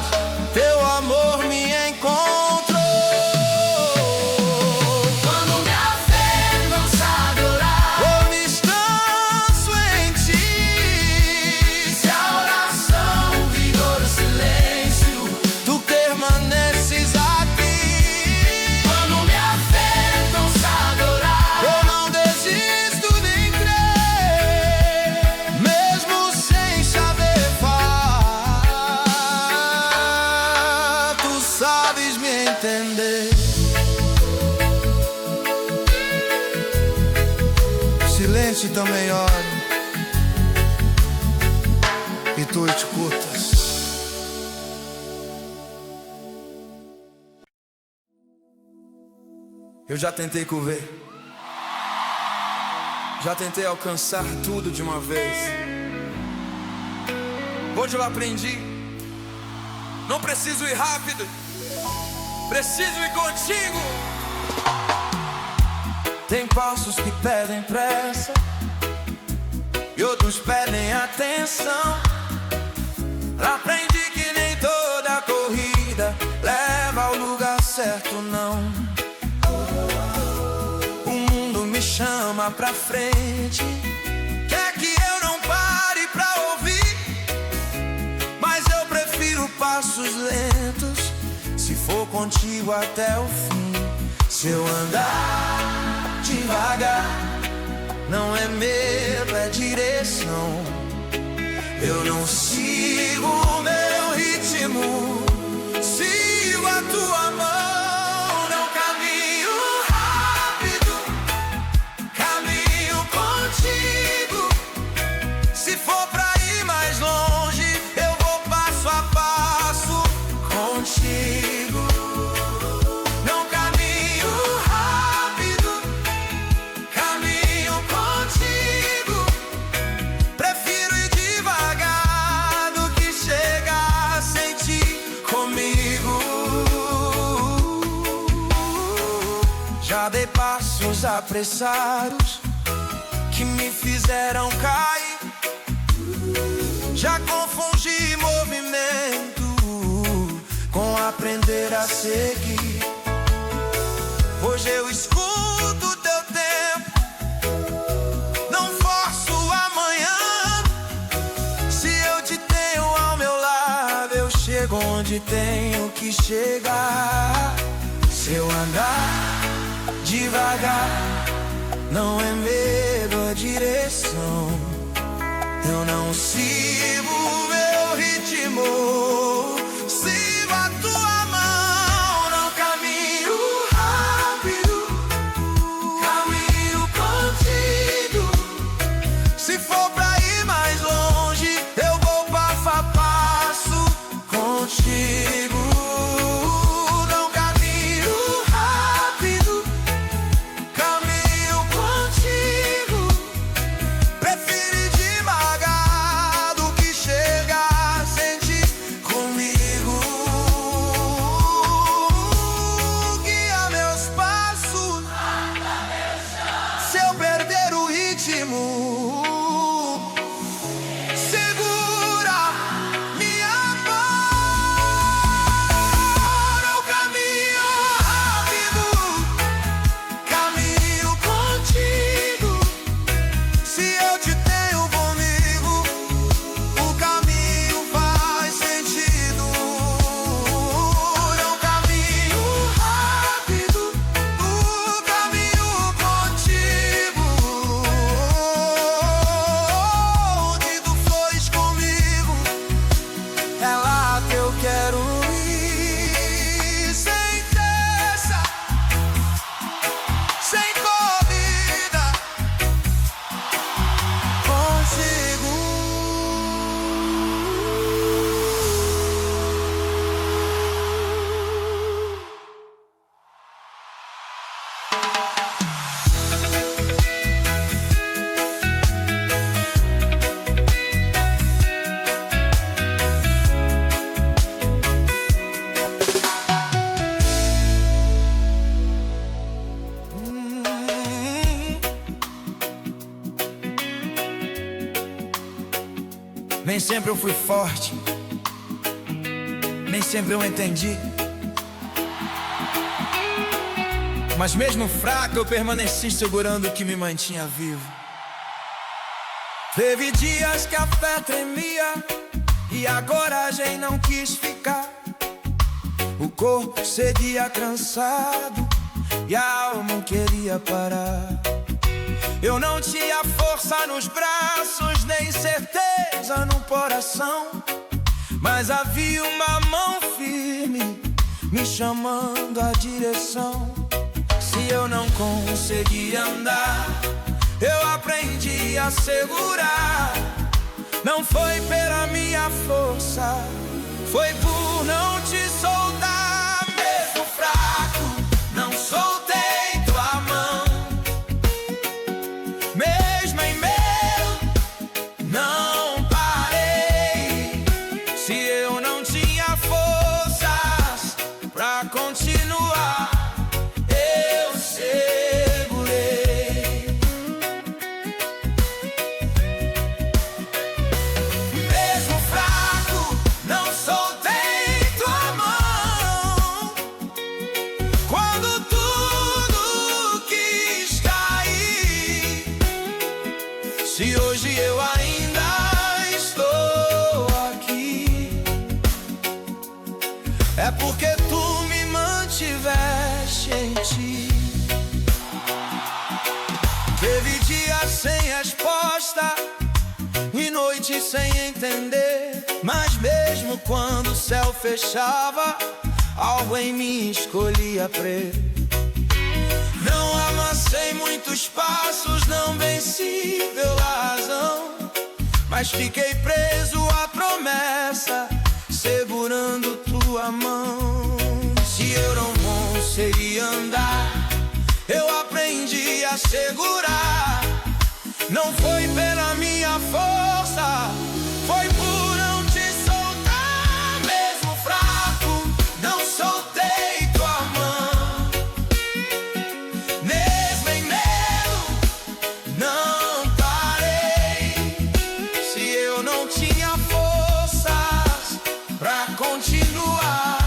[SPEAKER 2] teu amor me encontrou. Quando minha fé não sabe orar, eu me descanso em ti. Se a oração virou silêncio, tu permaneces aqui. Quando minha fé não sabe orar, eu não desisto de crer. Mesmo sem saber falar, tu sabes me entender. Silêncio também ora, e tu escutas. Eu já tentei correr, já tentei alcançar tudo de uma vez. Hoje eu aprendi, não preciso ir rápido, preciso ir contigo. Tem passos que pedem pressa e outros pedem atenção. Aprendi que nem toda corrida leva ao lugar certo, não. O mundo me chama pra frente, quer que eu não pare pra ouvir, mas eu prefiro passos lentos, se for contigo até o fim. Se eu andar devagar, não é medo, é direção. Eu não sigo o meu ritmo, sigo a tua mão. Não caminho rápido, caminho contigo. Se for pra ir mais longe, eu vou passo a passo contigo. Não caminho rápido, caminho contigo. Prefiro ir devagar do que chegar sem ti comigo. Já dei passos apressados que me fizeram cair, já confundi aprender a seguir. Hoje eu escuto teu tempo, não forço amanhã. Se eu te tenho ao meu lado, eu chego onde tenho que chegar. Se eu andar devagar, não é medo a direção. Eu não sigo o meu ritmo, sigo a tua mão. Não caminho rápido, caminho contigo. Se for pra ir mais longe, eu vou passo a passo contigo. Não caminho rápido, caminho contigo. Prefiro ir devagar do que chegar sem ti comigo. Guia meus passos, se eu perder o ritmo, segura minha mão. Eu caminho rápido, caminho contigo. Se eu te tenho comigo, o caminho faz sentido. Não caminho rápido, o caminho contigo. Onde tu fores comigo, é lá que eu quero ir. Sem pressa, sem corrida, consigo. Nem sempre eu fui forte, nem sempre eu entendi, mas mesmo fraco eu permaneci segurando o que me mantinha vivo. Teve dias que a fé tremia e a coragem não quis ficar. O corpo seguia cansado e a alma não queria parar. Eu não tinha força nos braços, nem certeza no coração, mas havia uma mão firme me chamando a direção. Se eu não conseguia andar, eu aprendi a segurar. Não foi pela minha força, foi por não te soltar. Mesmo fraco, não soltei tua mão. Mesmo em medo, não parei. Se eu não tinha forças pra continuar, eu segurei. Mesmo fraco, não soltei tua mão. Quando tudo quis cair, se hoje eu ainda estou aqui, é porque tu me mantiveste em ti. Teve dias sem resposta e noites sem entender, mas mesmo quando o céu fechava, algo em mim escolhia crer. Não avancei muitos passos, não venci pela razão, mas fiquei preso à promessa, segurando tua mão. Se eu não conseguia andar, eu aprendi a segurar. Não foi pela minha força, foi por não te soltar. Mesmo fraco, não soltei tua mão. Mesmo em medo, não parei. Se eu não tinha forças pra continuar,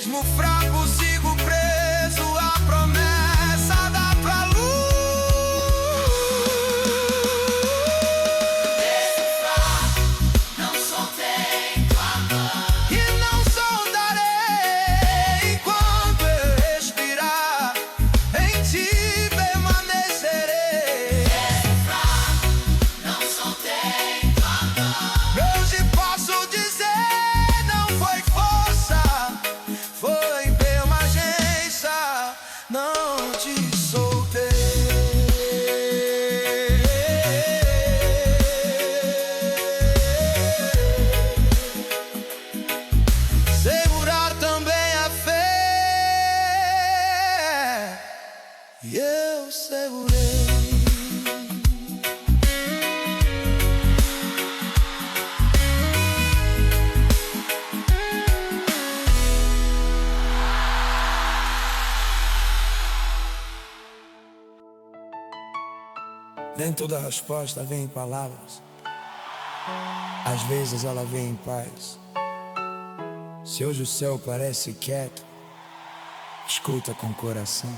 [SPEAKER 2] Mesmo fraco, sigo preso à promessa da tua luz.
[SPEAKER 1] Mesmo fraco, não soltei tua mão.
[SPEAKER 2] E não soltarei enquanto eu respirar. Em ti permanecerei.
[SPEAKER 1] Mesmo fraco, não soltei tua mão.
[SPEAKER 2] Hoje posso dizer, não foi força, foi emergência, não te soltei. Segurar também a fé, e eu segurei. Nem toda resposta vem em palavras, às vezes ela vem em paz. Se hoje o céu parece quieto, escuta com o coração.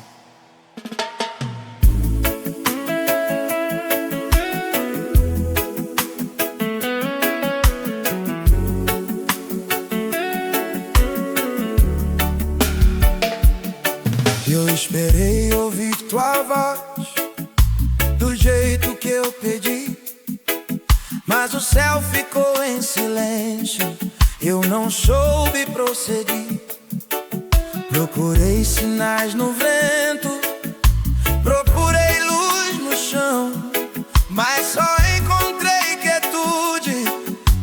[SPEAKER 2] Eu esperei ouvir tua voz do jeito que eu pedi, mas o céu ficou em silêncio, eu não soube prosseguir. Procurei sinais no vento, procurei luz no chão, mas só encontrei quietude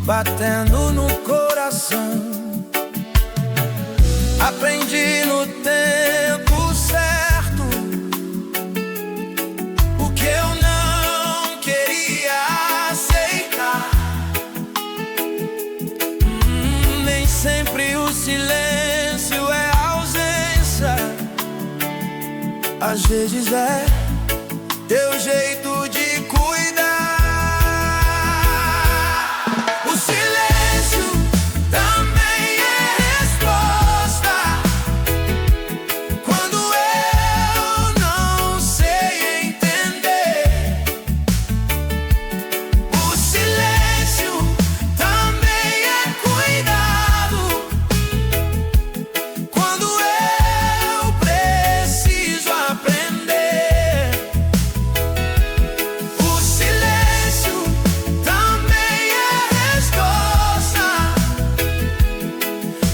[SPEAKER 2] batendo no coração. Aprendi no tempo certo o que eu não queria aceitar. Nem sempre o silêncio é ausência, às vezes é teu jeito de cuidar. O silêncio também é resposta quando eu não sei entender. O silêncio também é cuidado quando eu preciso aprender. O silêncio também é resposta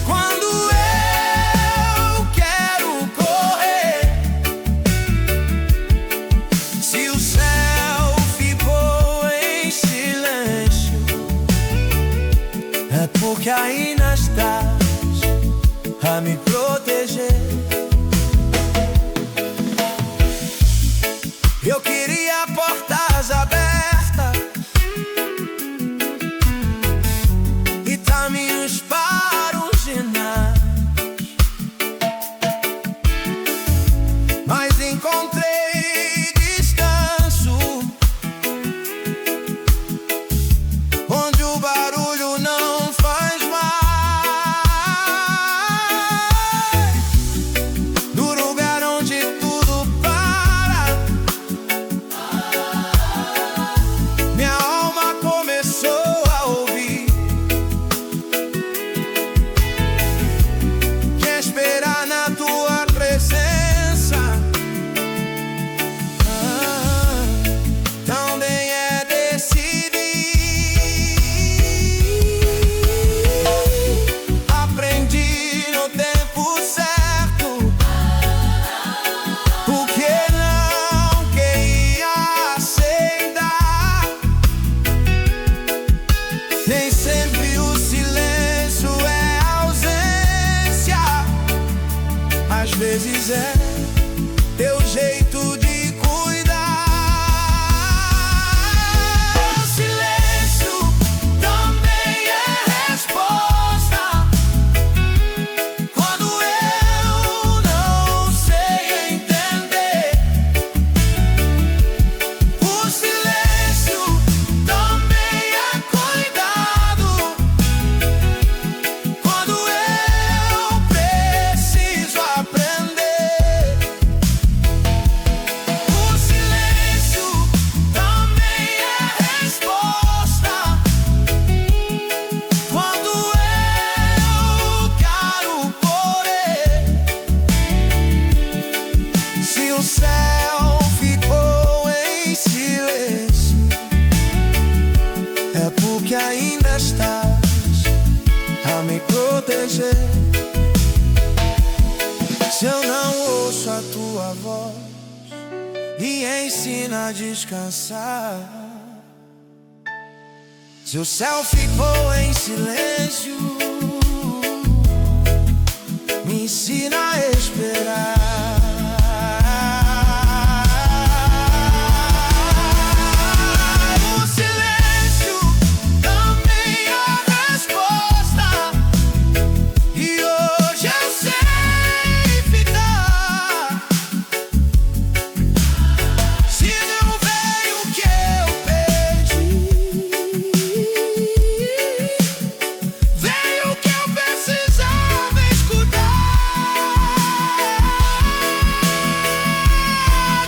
[SPEAKER 2] quando eu quero correr. Se o céu ficou em silêncio, é porque ainda estás a me proteger. Eu queria portas abertas e caminhos para os ginásios, mas encontrei descanso onde o barulho não faz mais. No lugar onde tudo para, minha alma começou a ouvir. Quer esperar na tua presença, também é decidir. Aprendi no tempo certo o que não queria aceitar. Nem sempre o silêncio é ausência, às vezes é teu jeito de cuidar. O silêncio também é resposta quando eu não sei entender. O silêncio também é cuidado quando eu preciso ensina a descansar. Seu céu ficou em silêncio, me ensina a esperar. O silêncio também é resposta, e hoje eu sei ficar. Se não veio o que eu pedi, veio o que eu precisava escutar.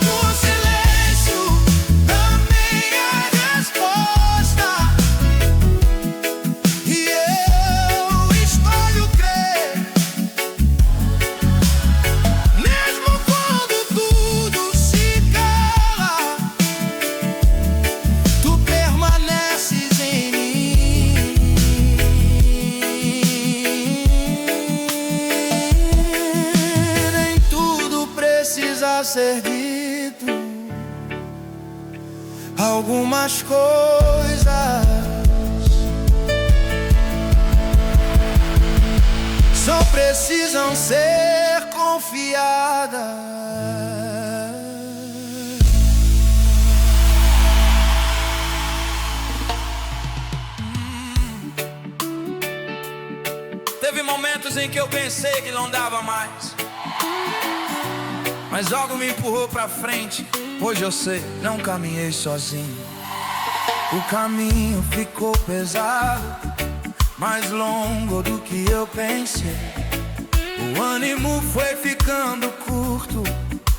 [SPEAKER 2] O silêncio também é resposta, e eu escolho crer. Mesmo quando tudo se cala, tu permaneces em mim. Nem tudo precisa ser dito, algumas coisas só precisam ser confiadas.
[SPEAKER 1] Teve momentos em que eu pensei que não dava mais, mas algo me empurrou pra frente. Hoje eu sei, não caminhei sozinho. O caminho ficou pesado, mais longo do que eu pensei. O ânimo foi ficando curto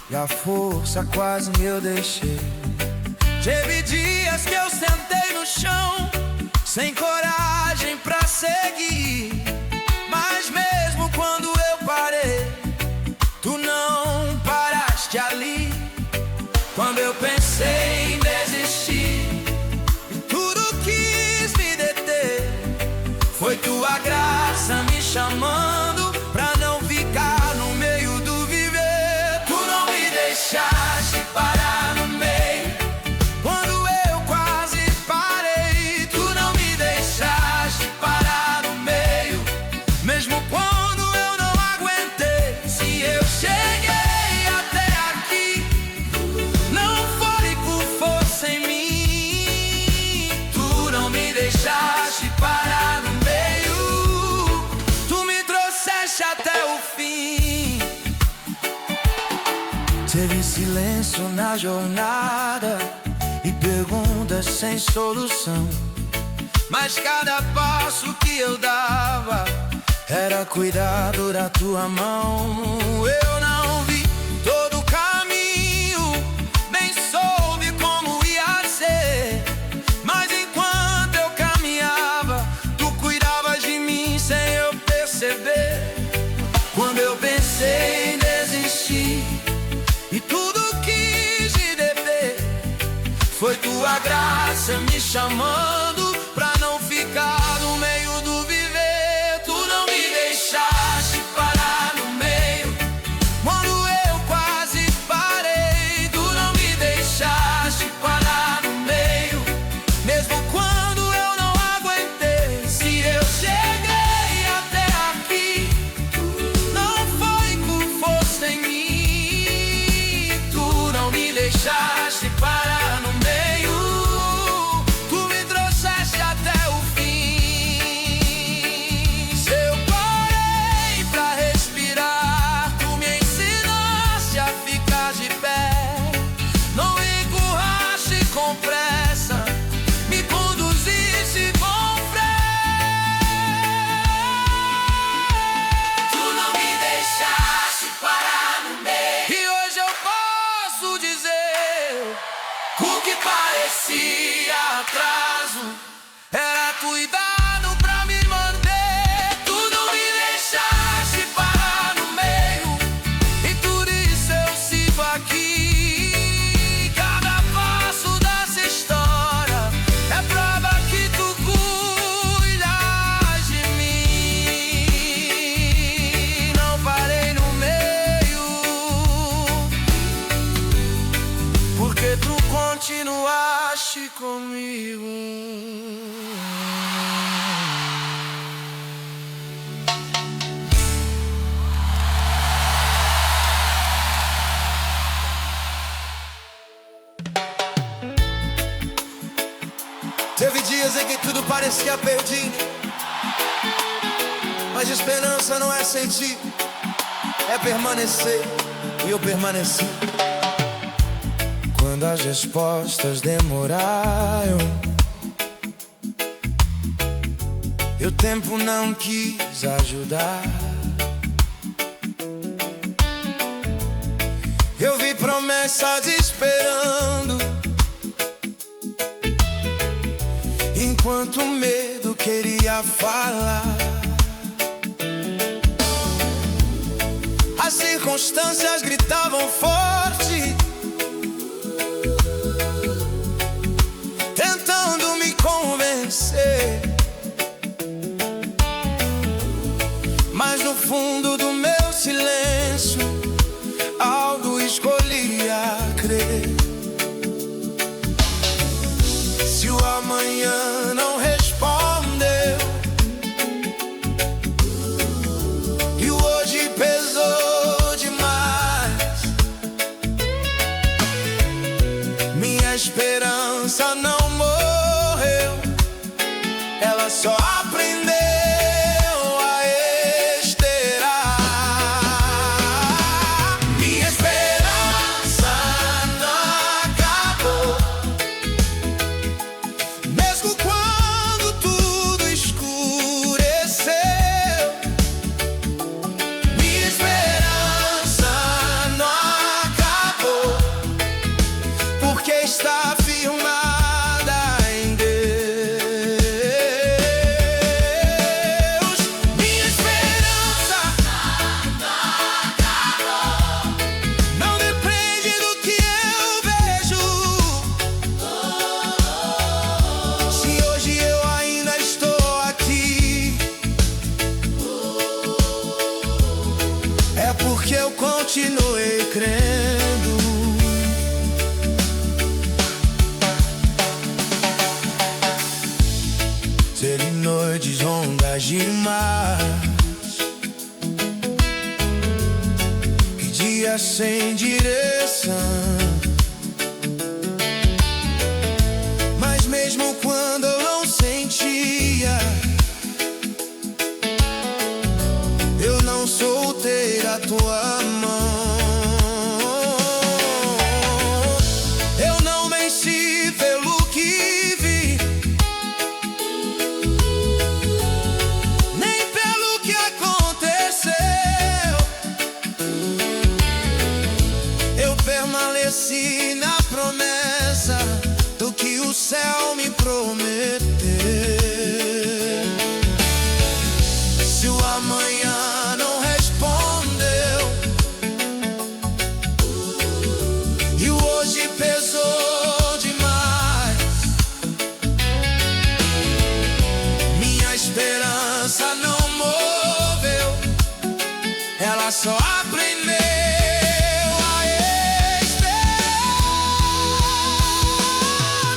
[SPEAKER 1] e a força quase eu deixei. Teve dias que eu sentei no chão, sem coragem pra seguir. Mas mesmo quando eu parei, tu não paraste ali. Quando eu pensei em desistir e tudo quis me deter, foi tua graça me chamando pra não ficar no meio do viver. Tu não me deixaste parar no meio quando eu quase parei. Tu não me deixaste parar no meio, mesmo quando eu não aguentei. Se eu cheguei até aqui, não foi por força em mim. Tu não me deixaste parar no meio, tu me trouxeste até o fim. Teve silêncio na jornada e perguntas sem solução, mas cada passo que eu dava era cuidado da tua mão. Eu não vi todo o caminho, nem soube como ia ser, mas enquanto eu caminhava, tu cuidavas de mim sem eu perceber. Quando eu pensei em desistir e tudo quis me deter, foi tua graça me chamando pra não ficar no meio do viver. Tu não me deixaste parar no meio quando eu quase parei. Tu não me deixaste parar no meio, mesmo quando eu não aguentei. Se eu cheguei até aqui, não foi por força em mim. Tu não me deixaste parar no meio, tu me trouxeste até o fim. Se eu parei pra respirar, tu me ensinaste a ficar de pé. Não empurraste com pressa, me conduziste com fé. Tu não me deixaste parar no meio, e hoje eu posso dizer: o que parecia atraso era cuidado pra me manter. Tu não me deixaste parar no meio, e por isso eu sigo aqui. Cada passo dessa história é prova que tu cuidas de mim. Não parei no meio, porque tu
[SPEAKER 2] continuaste comigo. Teve dias em que tudo parecia perdido, mas esperança não é sentir, é permanecer, e eu permaneci. Quando as respostas demoraram e o tempo não quis ajudar, eu vi promessas esperando, enquanto o medo queria falar. As circunstâncias gritavam forte, tentando me convencer, mas no fundo do meu silêncio algo escolhia crer. Se o amanhã não respondeu e o hoje pesou demais, minha esperança não morreu, ela só aprendeu a esperar. Minha esperança não acabou, mesmo quando tudo escureceu. Minha esperança não acabou, porque está firmada em Deus. Minha esperança não depende do que eu vejo. Se hoje eu ainda estou aqui, é porque eu continuei crendo. Teve noites longas demais e dias sem direção, mas mesmo quando eu não sentia, eu não soltei a tua mão. Eu não venci pelo que vi, nem pelo que aconteceu. Eu permaneci na promessa do que o céu me prometeu. Se o amanhã não respondeu e o hoje pesou demais, minha esperança não moveu, ela só aprendeu a esperar.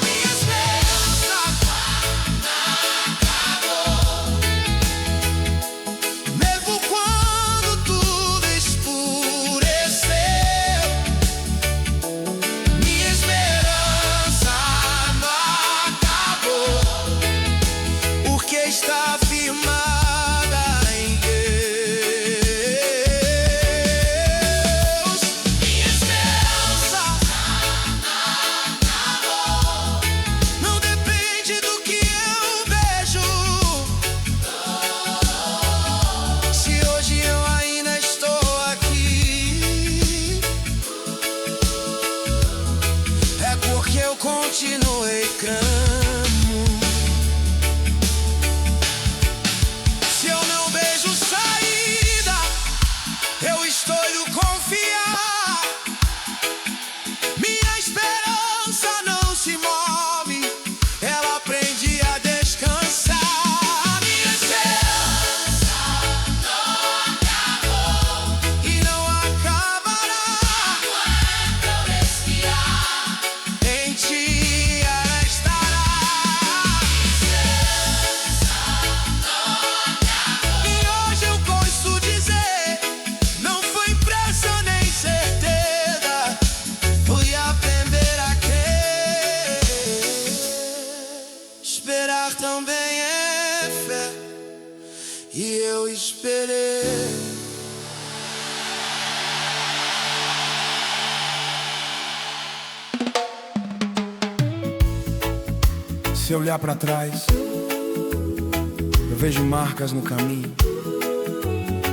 [SPEAKER 2] Minha esperança acabou, mesmo quando tudo escureceu. Minha esperança não acabou, porque está firmada em Deus. Se eu olhar pra trás, eu vejo marcas no caminho.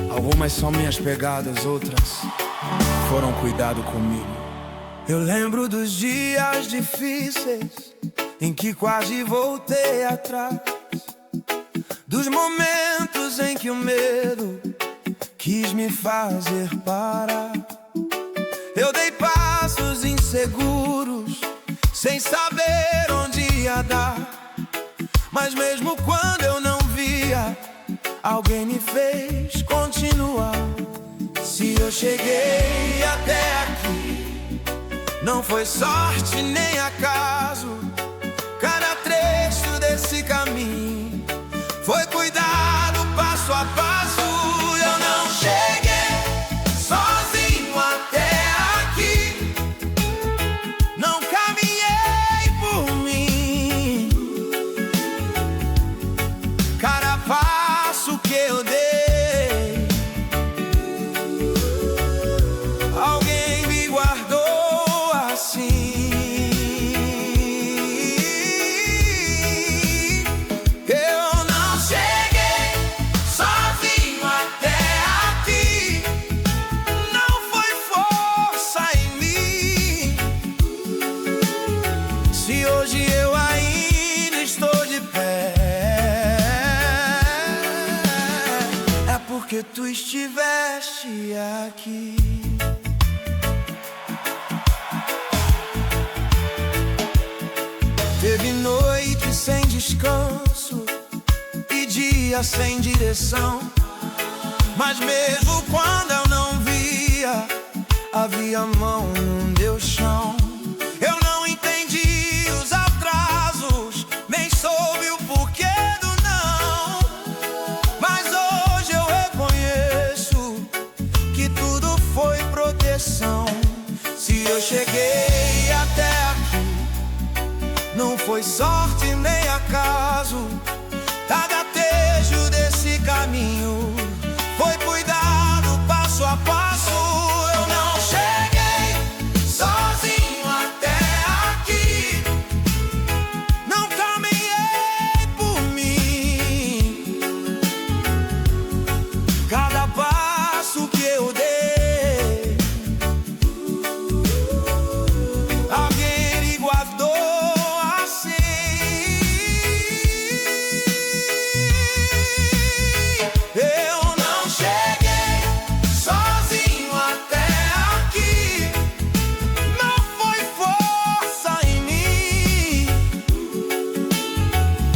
[SPEAKER 2] Algumas são minhas pegadas, outras foram cuidado comigo. Eu lembro dos dias difíceis em que quase voltei atrás, dos momentos em que o medo quis me fazer parar. Eu dei passos inseguros, sem saber onde ia dar. Mas mesmo quando eu não via, alguém me fez continuar. Se eu cheguei até aqui, não foi sorte nem acaso. Cada trecho desse caminho foi cuidado passo a passo. Eu não cheguei sozinho até aqui, não caminhei por mim. Cada passo que eu dei, alguém me guardou assim. Eu não cheguei sozinho até aqui, não foi força em mim. Se hoje eu ainda estou de pé, é porque tu estiveste aqui. Teve noite sem descanso e dia sem direção, mas mesmo quando eu não via, havia mão, não deu chão. Eu não entendi os atrasos, nem soube o porquê do não, mas hoje eu reconheço que tudo foi proteção. Se eu cheguei até aqui, não foi sorte nem acaso. Tagatejo desse caminho foi cuidado passo a passo. Eu não cheguei sozinho até aqui, não caminhei por mim. Cada passo que eu dei, alguém me guardou assim. Eu não cheguei sozinho até aqui, não foi força em mim.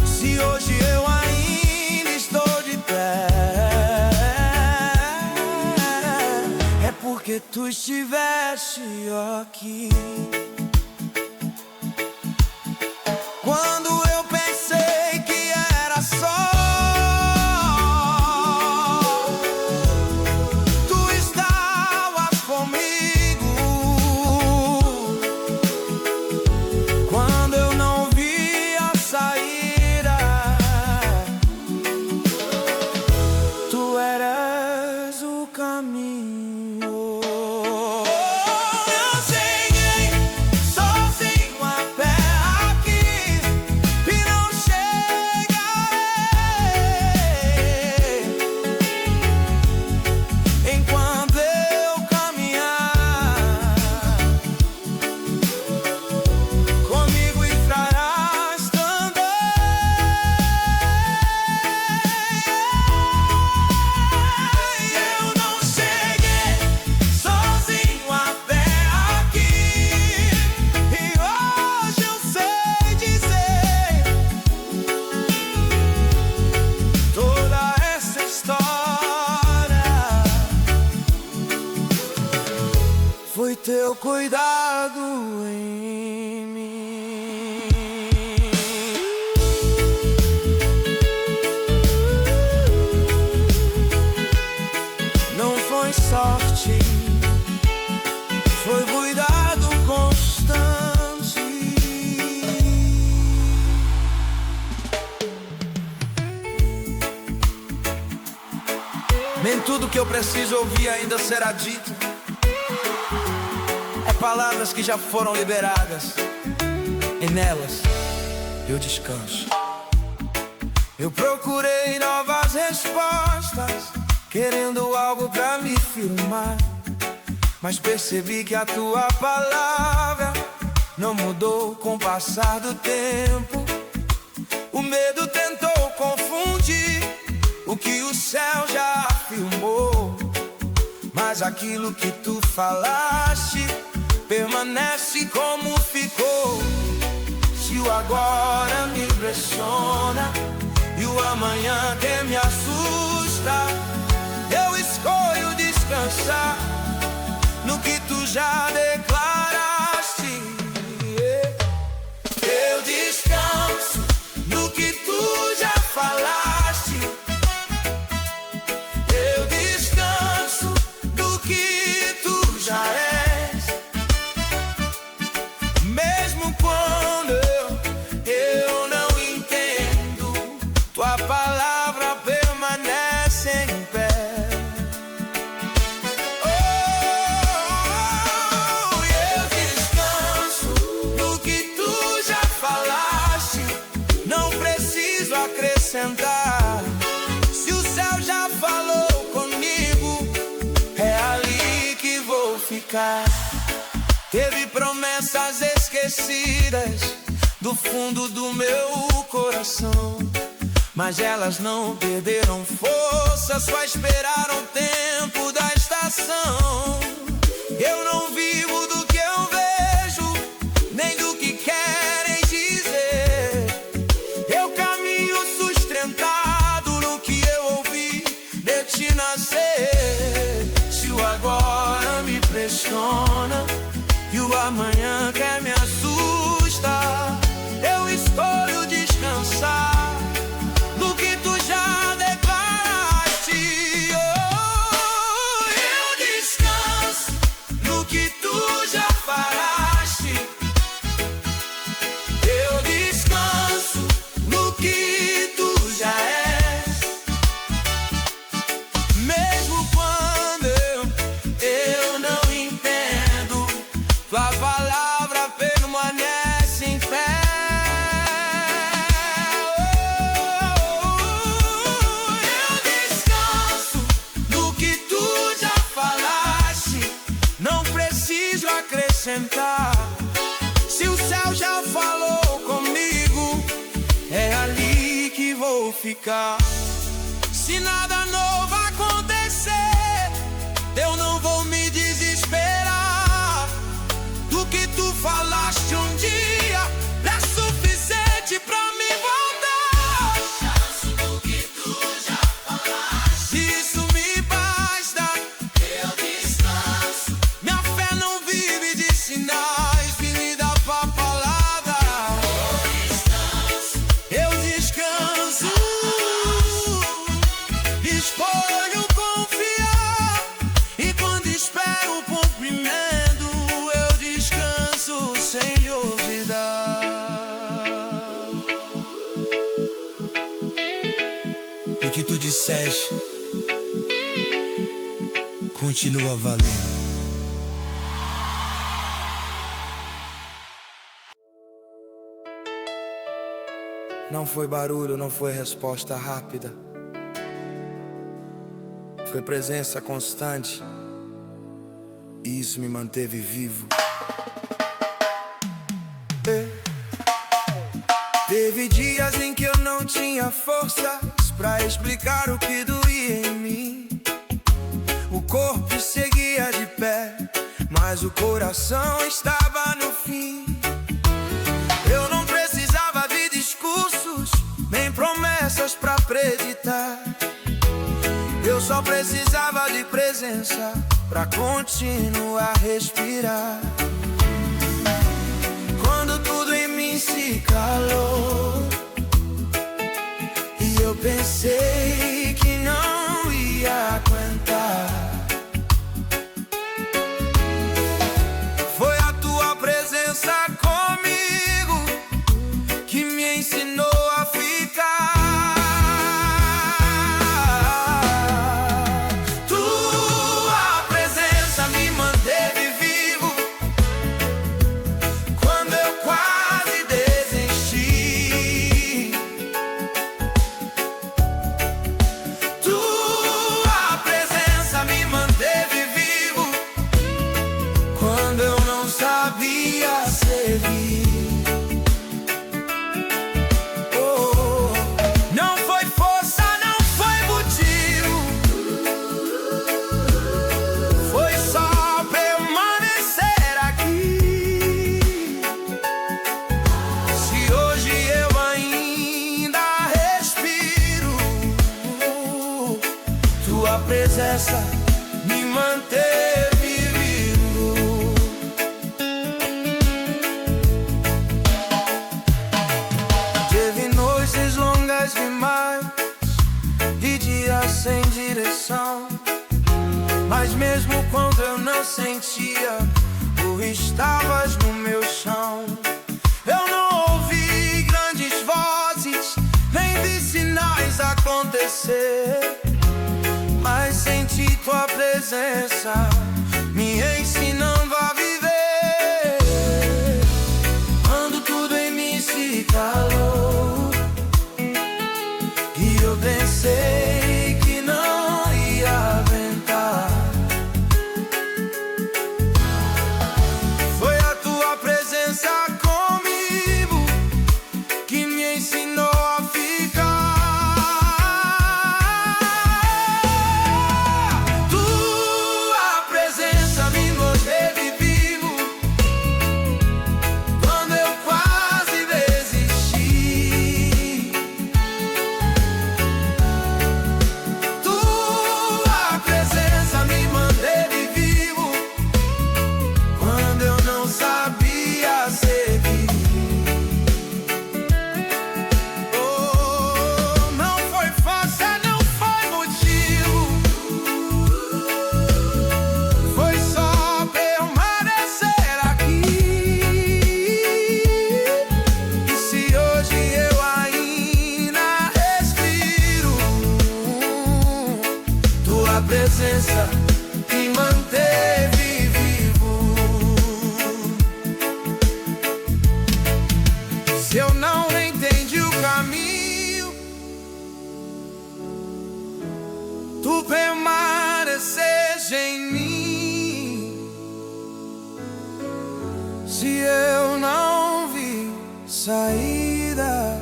[SPEAKER 2] Se hoje eu ainda estou de pé, é porque tu estiveste aqui. Quando eu pensei que era só, tu estavas comigo. Quando eu não via saída, tu eras o caminho. Eu cheguei sozinho até aqui e não chegarei enquanto eu caminhar. Comigo entrarás também. Eu não cheguei sozinho até aqui, e hoje eu sei dizer toda essa história foi teu cuidado em mim. Não foi sorte, foi cuidado constante. Nem tudo que eu preciso ouvir ainda será dito. É palavras que já foram liberadas, e nelas eu descanso. Eu procurei novas respostas, querendo algo pra me firmar, mas percebi que a tua palavra não mudou com o passar do tempo. O medo tentou confundir o que o céu já afirmou, mas aquilo que tu falaste permanece como ficou. Se o agora me impressiona e o amanhã que me assusta, eu escolho descansar no que tu já declaraste. Eu descanso no que tu já falaste. Eu descanso no que tu já és. Mesmo quando eu não entendo, tua palavra permanece em pé. Eu descanso no que tu já falaste. Não preciso acrescentar. Se o céu já falou comigo, é ali que vou ficar. Teve promessas esquecidas do fundo do meu coração, mas elas não perderam força, só esperaram o tempo da estação. Eu não vivo do que eu vejo, nem do que querem dizer. Eu caminho sustentado no que eu ouvi de ti nascer. Se o agora me pressiona e o amanhã quer me assusta, eu escolho descansar no que tu já declaraste. Eu descanso no que tu já falaste. Eu descanso no que tu já és. Mesmo quando eu não entendo, tua palavra permanece em pé. Eu descanso no que tu já falaste. Não preciso acrescentar. Se o céu já falou comigo, é ali que vou ficar. Se nada novo acontecer, eu não vou me desesperar. Do que tu falaste um dia é suficiente pra me voltar.
[SPEAKER 1] Descanso no que tu já falaste.
[SPEAKER 2] Isso me basta.
[SPEAKER 1] Eu descanso.
[SPEAKER 2] Minha fé não vive de sinais, vive da tua palavra. Eu descanso. Escolho confiar, e quando espero o cumprimento, eu descanso sem duvidar. O que tu disseste continua valendo. Não foi barulho, não foi resposta rápida. Foi presença constante, e isso me manteve vivo. Teve dias em que eu não tinha forças pra explicar o que doía em mim. O corpo seguia de pé, mas o coração estava no fim. Eu não precisava de discursos, nem promessas pra acreditar. Eu só precisava de presença pra continuar a respirar. Quando tudo em mim se calou e eu pensei que não ia aguentar, foi a tua presença comigo que me ensinou a ficar. Mas mesmo quando eu não sentia, tu estavas no meu chão. Eu não ouvi grandes vozes, nem vi sinais acontecer, mas senti tua presença me ensinando a viver. Quando tudo em mim se calou e eu pensei que não ia aguentar, foi a tua presença comigo que me ensinou a ficar. Tua presença me manteve vivo quando eu quase desisti. Tua presença me manteve vivo quando eu não sabia seguir. Oh, não foi fácil, não foi motivo, foi só permanecer aqui. E se hoje eu ainda respiro, tua presença me manteve vivo. Se eu não entendi o caminho, tu permaneceste em mim. Se eu não vi saída,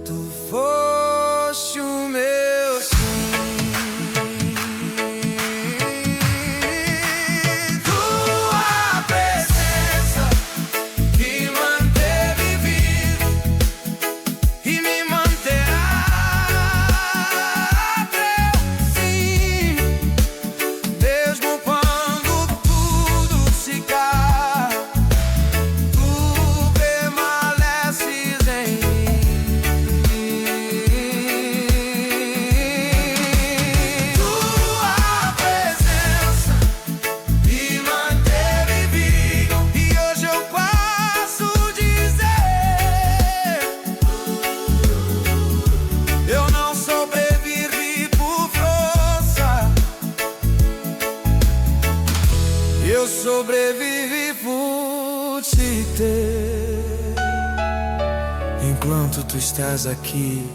[SPEAKER 2] tu foste o meu sim. Tua presença me manteve vivo e me manterá até o fim. Mesmo quando tudo se cai, tu permaneces em mim. Tua presença me manteve vivo e hoje eu posso dizer: eu não sobrevivi por força, eu sobrevivi por te ter. Enquanto tu estás aqui,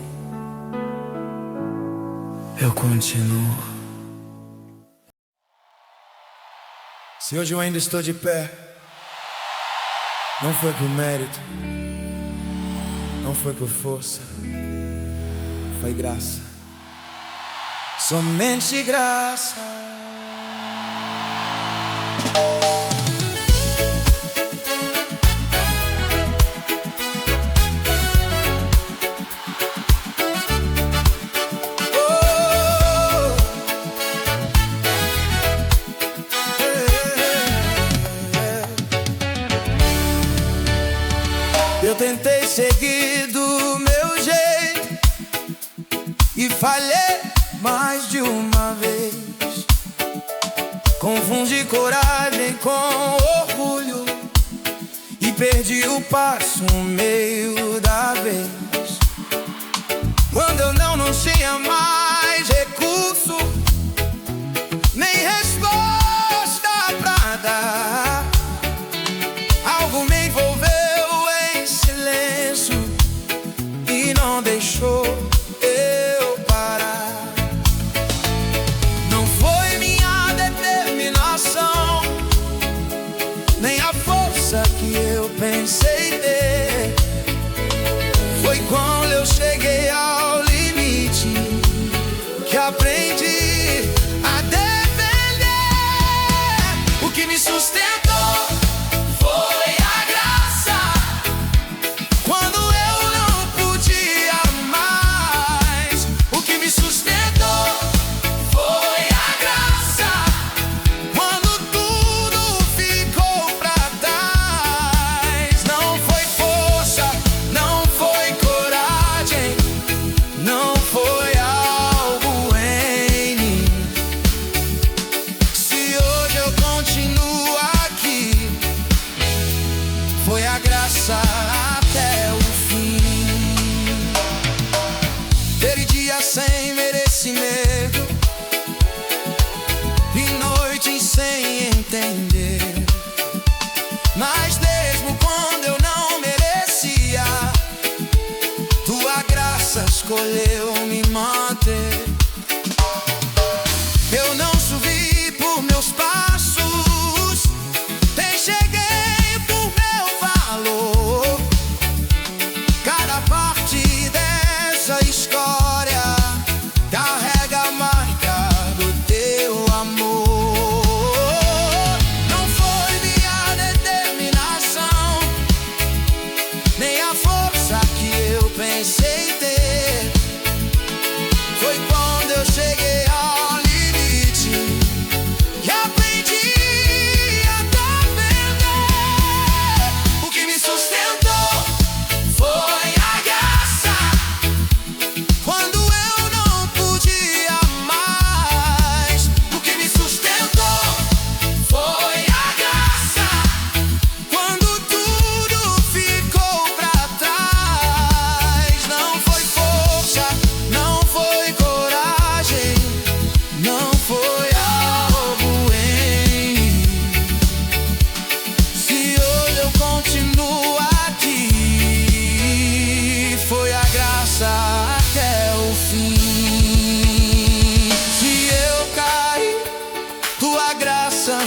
[SPEAKER 2] eu continuo. Se hoje eu ainda estou de pé, não foi por mérito, não foi por força, foi graça, somente graça. Eu tentei seguir do meu jeito e falhei mais de uma vez. Confundi coragem com orgulho e perdi o passo no meio da vez. Quando eu não tinha mais recurso, nem resposta pra dar, algo me envolveu em silêncio e não deixou eu parar. Não foi minha determinação, nem a força que eu pensei ter. Foi quando eu cheguei ao limite que aprendi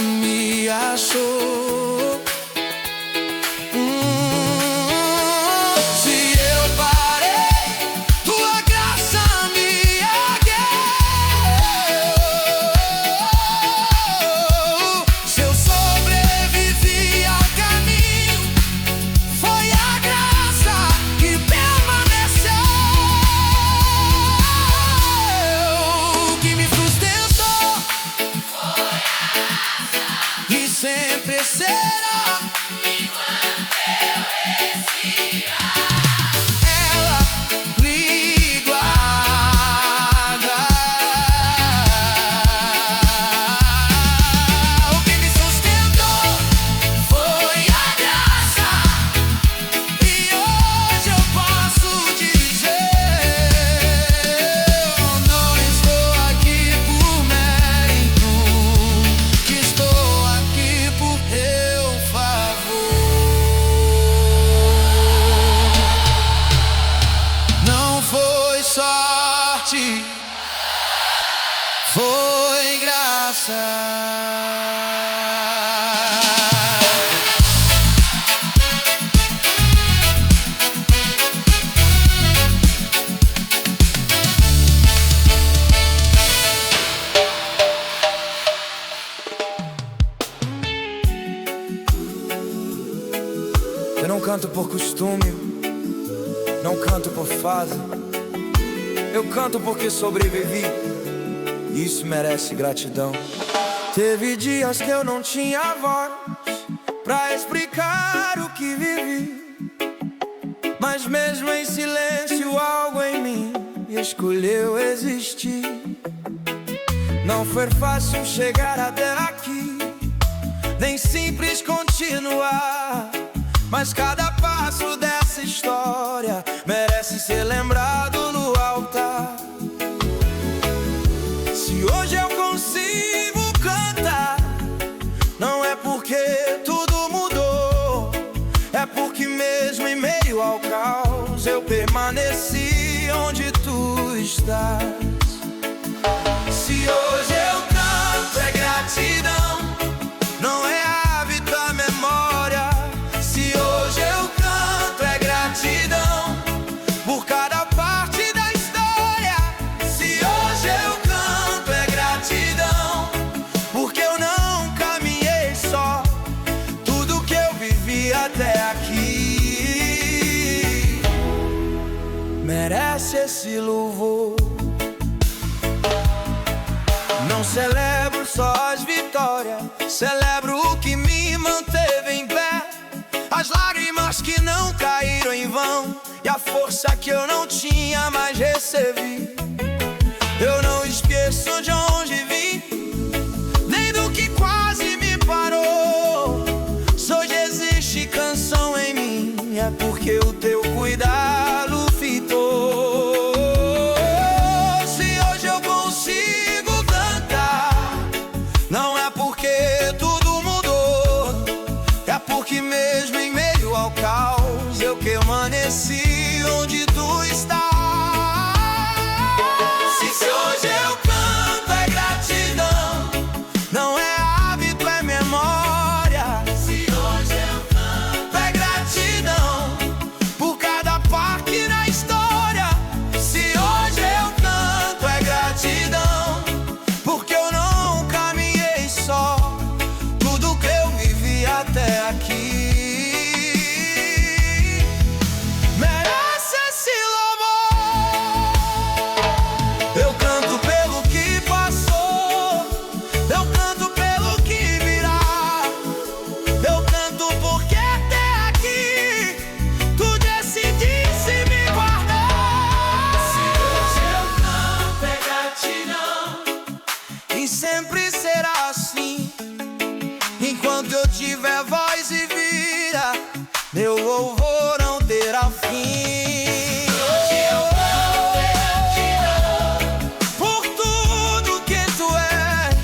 [SPEAKER 2] me achou. Se eu parei, tua graça me ergueu. Se eu sobrevivi ao caminho, foi a graça que permaneceu, que me sustentou. E sempre será enquanto eu respirar. Ela me guarda. O que me sustentou foi a graça, e hoje eu posso dizer: eu não estou aqui por mérito, que estou aqui por teu favor. Não foi sorte, foi graça. Eu não canto por costume, não canto por fase. Eu canto porque sobrevivi, e isso merece gratidão. Teve dias que eu não tinha voz pra explicar o que vivi, mas mesmo em silêncio algo em mim escolheu existir. Não foi fácil chegar até aqui, nem simples continuar, mas cada passo dessa história merece ser lembrado no altar. Se hoje eu consigo cantar, não é porque tudo mudou, é porque mesmo em meio ao caos eu permaneci onde tu estás. Se hoje eu canto é gratidão, não é hábito, a memória. Se hoje eu canto é gratidão por cada parte da história. Se hoje eu canto é gratidão porque eu não caminhei só, tudo que eu vivi até aqui merece esse louvor. Não celebro só as vitórias, celebro o que me manteve em pé, as lágrimas que não caíram em vão e a força que eu não tinha mais recebi. Eu não esqueço de onde vim, nem do que quase me parou. Se hoje existe canção em mim, é porque o teu cuidado fitou. Se hoje eu consigo cantar, não é porque tudo mudou, é porque mesmo em meio ao caos eu permaneci onde tu estás. Se hoje eu canto é gratidão, não é hábito, é memória. Se hoje eu canto é gratidão por cada parte na história. Se hoje eu canto é gratidão porque eu não caminhei só, tudo que eu vivi até aqui merece esse louvor. Eu canto pelo que passou, eu canto pelo que virá, eu canto porque até aqui tu decidisse me guardar. Se hoje eu canto é gratidão, e sempre será assim, enquanto eu tiver voz e vida, meu louvor não terá fim. Por tudo que tu és,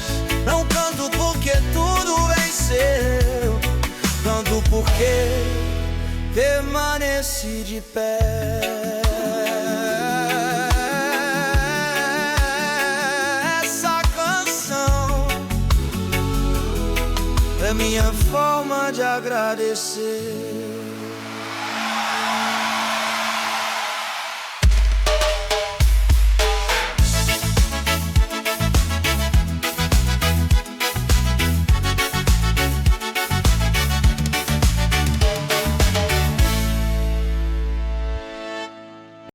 [SPEAKER 2] não canto porque tudo venceu, canto porque permaneci de pé. Essa canção é minha forma de agradecer.